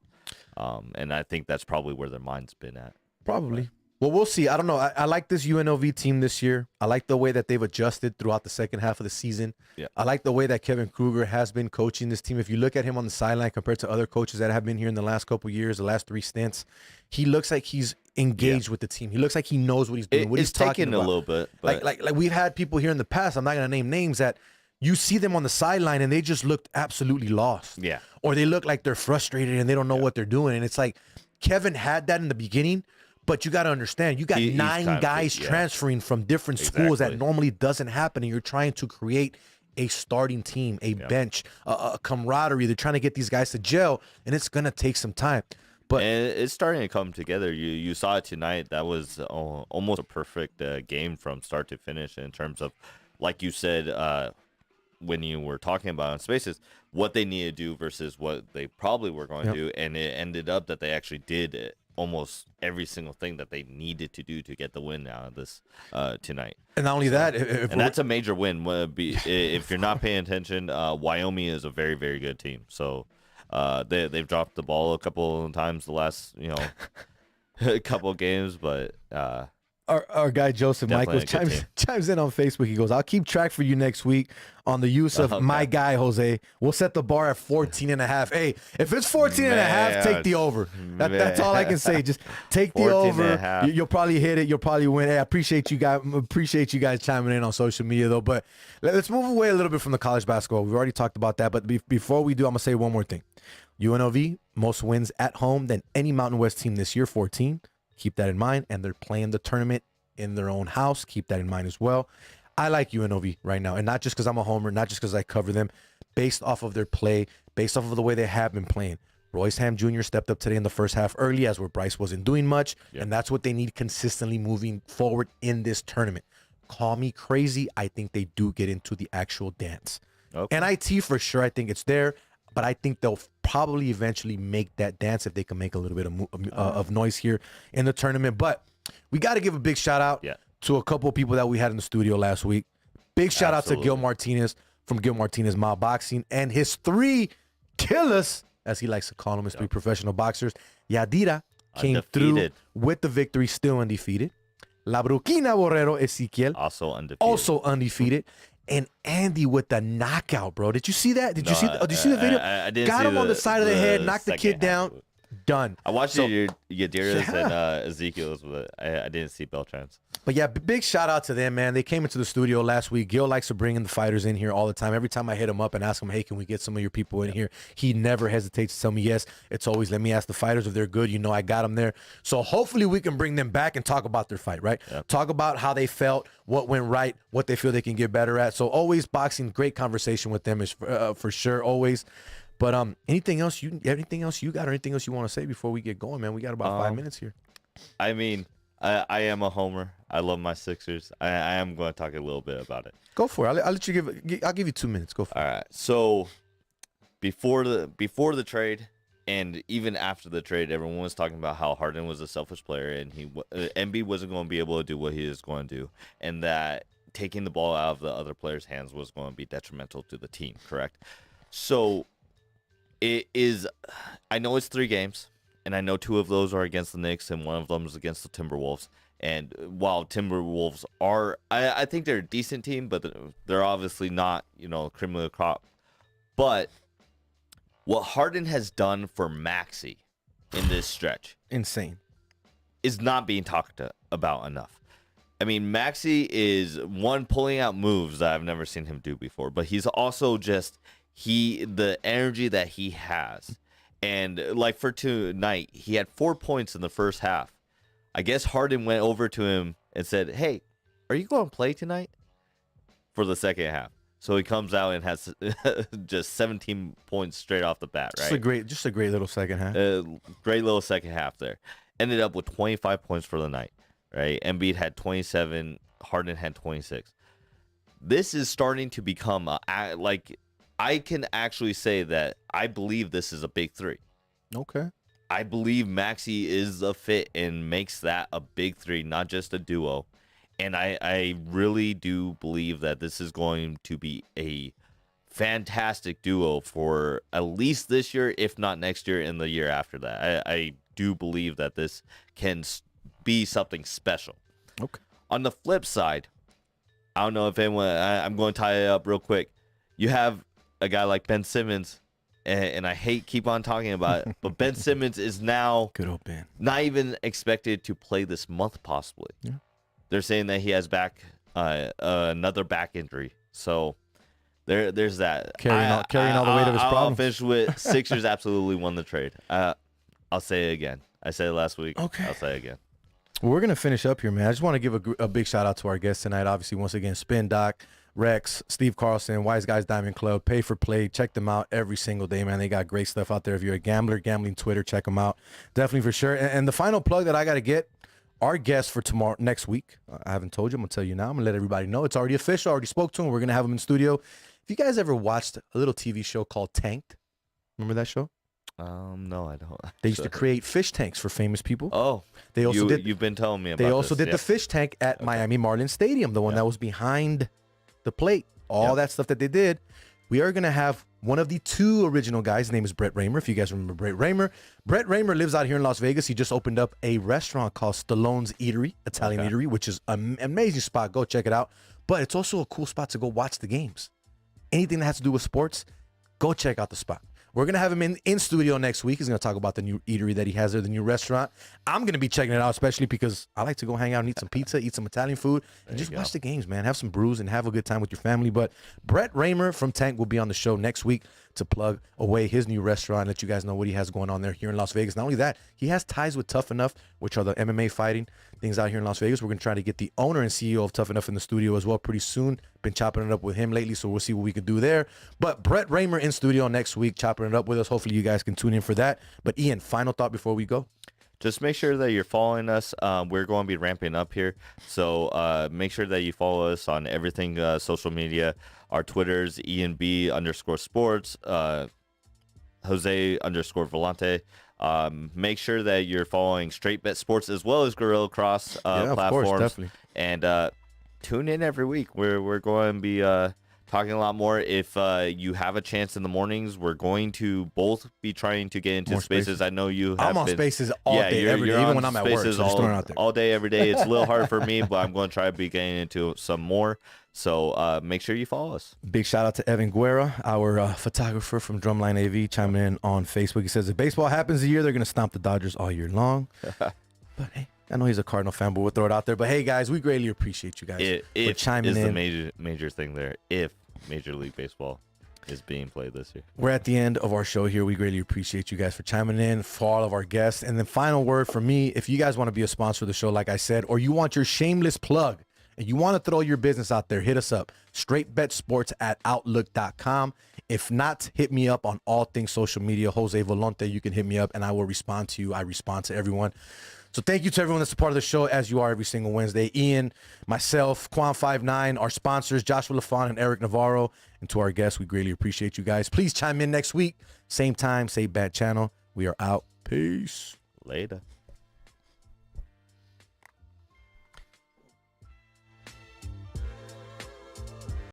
and I think that's probably where their mind's been at. Probably. Well, we'll see. I don't know. I like this UNLV team this year. I like the way that they've adjusted throughout the second half of the season. Yeah. I like the way that Kevin Kruger has been coaching this team. If you look at him on the sideline compared to other coaches that have been here in the last couple of years, the last 3 stints, he looks like he's engaged with the team. He looks like he knows what he's doing. What he's talking about. It's taken a little bit. But... Like we've had people here in the past, I'm not going to name names, that you see them on the sideline and they just looked absolutely lost. Yeah. Or they look like they're frustrated and they don't know what they're doing. And it's like Kevin had that in the beginning. But you got to understand, you got 9 guys transferring from different schools that normally doesn't happen, and you're trying to create a starting team, a bench, a camaraderie. They're trying to get these guys to gel, and it's going to take some time. But and it's starting to come together. You saw it tonight. That was almost a perfect game from start to finish in terms of, like you said, when you were talking about on Spaces, what they need to do versus what they probably were going to do, and it ended up that they actually did almost every single thing that they needed to do to get the win out of this tonight. And not only that, and that's a major win. If you're not paying attention, Wyoming is a very, very good team. So they've dropped the ball a couple of times the last a couple games, but Our guy Joseph Definitely Michaels a good chimes in on Facebook. He goes, I'll keep track for you next week on the use of my guy, Jose. We'll set the bar at 14.5. Hey, if it's 14.5, take the over. That's all I can say. Just take the over. You'll probably hit it. You'll probably win. Hey, I appreciate you guys chiming in on social media, though. But let's move away a little bit from the college basketball. We've already talked about that. But before we do, I'm going to say one more thing. UNLV, most wins at home than any Mountain West team this year, 14. Keep that in mind. And they're playing the tournament in their own house. Keep that in mind as well. I like UNLV right now. And not just because I'm a homer, not just because I cover them, based off of their play, based off of the way they have been playing. Royce Ham Jr. stepped up today in the first half early as where Bryce wasn't doing much. Yep. And that's what they need consistently moving forward in this tournament. Call me crazy. I think they do get into the actual dance. Okay. NIT for sure. I think it's there. But I think they'll probably eventually make that dance if they can make a little bit of noise here in the tournament. But we got to give a big shout out to a couple of people that we had in the studio last week. Big shout out to Gil Martinez from Gil Martinez Mile Boxing and his 3 killers, as he likes to call them, his 3 professional boxers. Yadira came through with the victory, still undefeated. La Bruquina Borrero Ezequiel, also undefeated. And Andy with the knockout, bro. Did you see that? Did you see the video? I didn't Got see him on the side of the head, knocked the kid down. Done. I watched Yadira's and Ezekiel's, but I didn't see Beltran's. But yeah, big shout out to them, man. They came into the studio last week. Gil likes to bring in the fighters in here all the time. Every time I hit him up and ask him, hey, can we get some of your people in here? He never hesitates to tell me yes. It's always, let me ask the fighters if they're good. You know, I got them there. So hopefully we can bring them back and talk about their fight, right? Yep. Talk about how they felt, what went right, what they feel they can get better at. So always boxing, great conversation with them is for sure, always. But anything else you got or anything else you want to say before we get going, man? We got about 5 minutes here. I mean, I am a homer. I love my Sixers. I am going to talk a little bit about it. Go for it. I'll let you I'll give you 2 minutes. Go for it. All right. So before the trade and even after the trade, everyone was talking about how Harden was a selfish player and Embiid wasn't going to be able to do what he is going to do, and that taking the ball out of the other players' hands was going to be detrimental to the team. Correct. So it is. I know it's 3 games. And I know 2 of those are against the Knicks, and 1 of them is against the Timberwolves. And while Timberwolves are, I think they're a decent team, but they're obviously not, cream of the crop. But what Harden has done for Maxey in this stretch, insane, is not being talked about enough. I mean, Maxey is pulling out moves that I've never seen him do before, but he's also just the energy that he has. And like for tonight, he had 4 points in the first half. I guess Harden went over to him and said, hey, are you going to play tonight? For the second half. So he comes out and has just 17 points straight off the bat, right? Just a great little second half. Great little second half there. Ended up with 25 points for the night, right? Embiid had 27. Harden had 26. This is starting to become I can actually say that I believe this is a big 3. Okay. I believe Maxey is a fit and makes that a big 3, not just a duo. And I really do believe that this is going to be a fantastic duo for at least this year, if not next year and the year after that. I do believe that this can be something special. Okay. On the flip side, I don't know if anyone, I'm going to tie it up real quick. You have a guy like Ben Simmons, and I keep on talking about it, but Ben Simmons is now good old Ben, not even expected to play this month, possibly. Yeah. They're saying that he has another back injury, so there's that. Carrying all the weight of his problem. I'll finish with Sixers absolutely won the trade. I'll say it again. I said it last week. Okay. I'll say it again. Well, we're gonna finish up here, man. I just want to give a big shout out to our guests tonight. Obviously, once again, Spin Doc, Rex, Steve Carlson, Wise Guys Diamond Club, Pay for Play. Check them out every single day, man. They got great stuff out there. If you're a gambler, gambling Twitter, check them out. Definitely for sure. And the final plug that I got to get, our guest for next week, I haven't told you. I'm going to tell you now. I'm going to let everybody know. It's already official. I already spoke to him. We're going to have him in studio. If you guys ever watched a little TV show called Tanked, remember that show? No, I don't. They used to create fish tanks for famous people. Oh, they also you've been telling me about They also this. did the fish tank at Miami Marlins Stadium, the one that was behind the plate. All that stuff that they did. we are going to have one of the 2 original guys. His name is Brett Raymer. If you guys remember Brett Raymer lives out here in Las Vegas. He just opened up a restaurant called Stallone's Eatery, Italian Eatery, which is an amazing spot. Go check it out. But it's also a cool spot to go watch the games. Anything that has to do with sports, go check out the spot. We're going to have him in studio next week. He's going to talk about the new eatery that he has there, the new restaurant. I'm going to be checking it out, especially because I like to go hang out and eat some pizza, eat some Italian food, and just watch the games, man. Have some brews and have a good time with your family. But Brett Raymer from Tank will be on the show next week to plug away his new restaurant, let you guys know what he has going on there here in Las Vegas. Not only that, he has ties with Tough Enough, which are the MMA fighting things out here in Las Vegas. We're going to try to get the owner and CEO of Tough Enough in the studio as well pretty soon. Been chopping it up with him lately, so we'll see what we can do there. But Brett Raymer in studio next week, chopping it up with us. Hopefully you guys can tune in for that. But Ian, final thought before we go. Just make sure that you're following us. We're going to be ramping up here. So make sure that you follow us on everything social media. Our Twitters, ENB_sports, Jose_Volante. Make sure that you're following Straight Bet Sports as well as Gorilla Cross platforms. Of course, definitely. And tune in every week. We're going to be talking a lot more. If you have a chance in the mornings, we're going to both be trying to get into More spaces. I know you have I'm on spaces all day, every day, even when I'm at work. So just throwing it out there. All day, every day. It's a little hard for me, but I'm going to try to be getting into some more. So make sure you follow us. Big shout out to Evan Guerra, our photographer from Drumline AV, chiming in on Facebook. He says, if baseball happens a year, they're going to stomp the Dodgers all year long. But hey, I know he's a Cardinal fan, but we'll throw it out there. But hey, guys, we greatly appreciate you guys for chiming in. The major thing there. If Major League Baseball is being played this year. We're at the end of our show here. We greatly appreciate you guys for chiming in, for all of our guests. And then final word for me, if you guys want to be a sponsor of the show, like I said, or you want your shameless plug, and you want to throw your business out there, hit us up. straightbetsports@outlook.com. If not, hit me up on all things social media. Jose Volante, you can hit me up and I will respond to you. I respond to everyone. So thank you to everyone that's a part of the show, as you are every single Wednesday. Ian, myself, Quan59, our sponsors, Joshua LaFon and Eric Navarro, and to our guests, we greatly appreciate you guys. Please chime in next week. Same time, same bad channel. We are out. Peace. Later.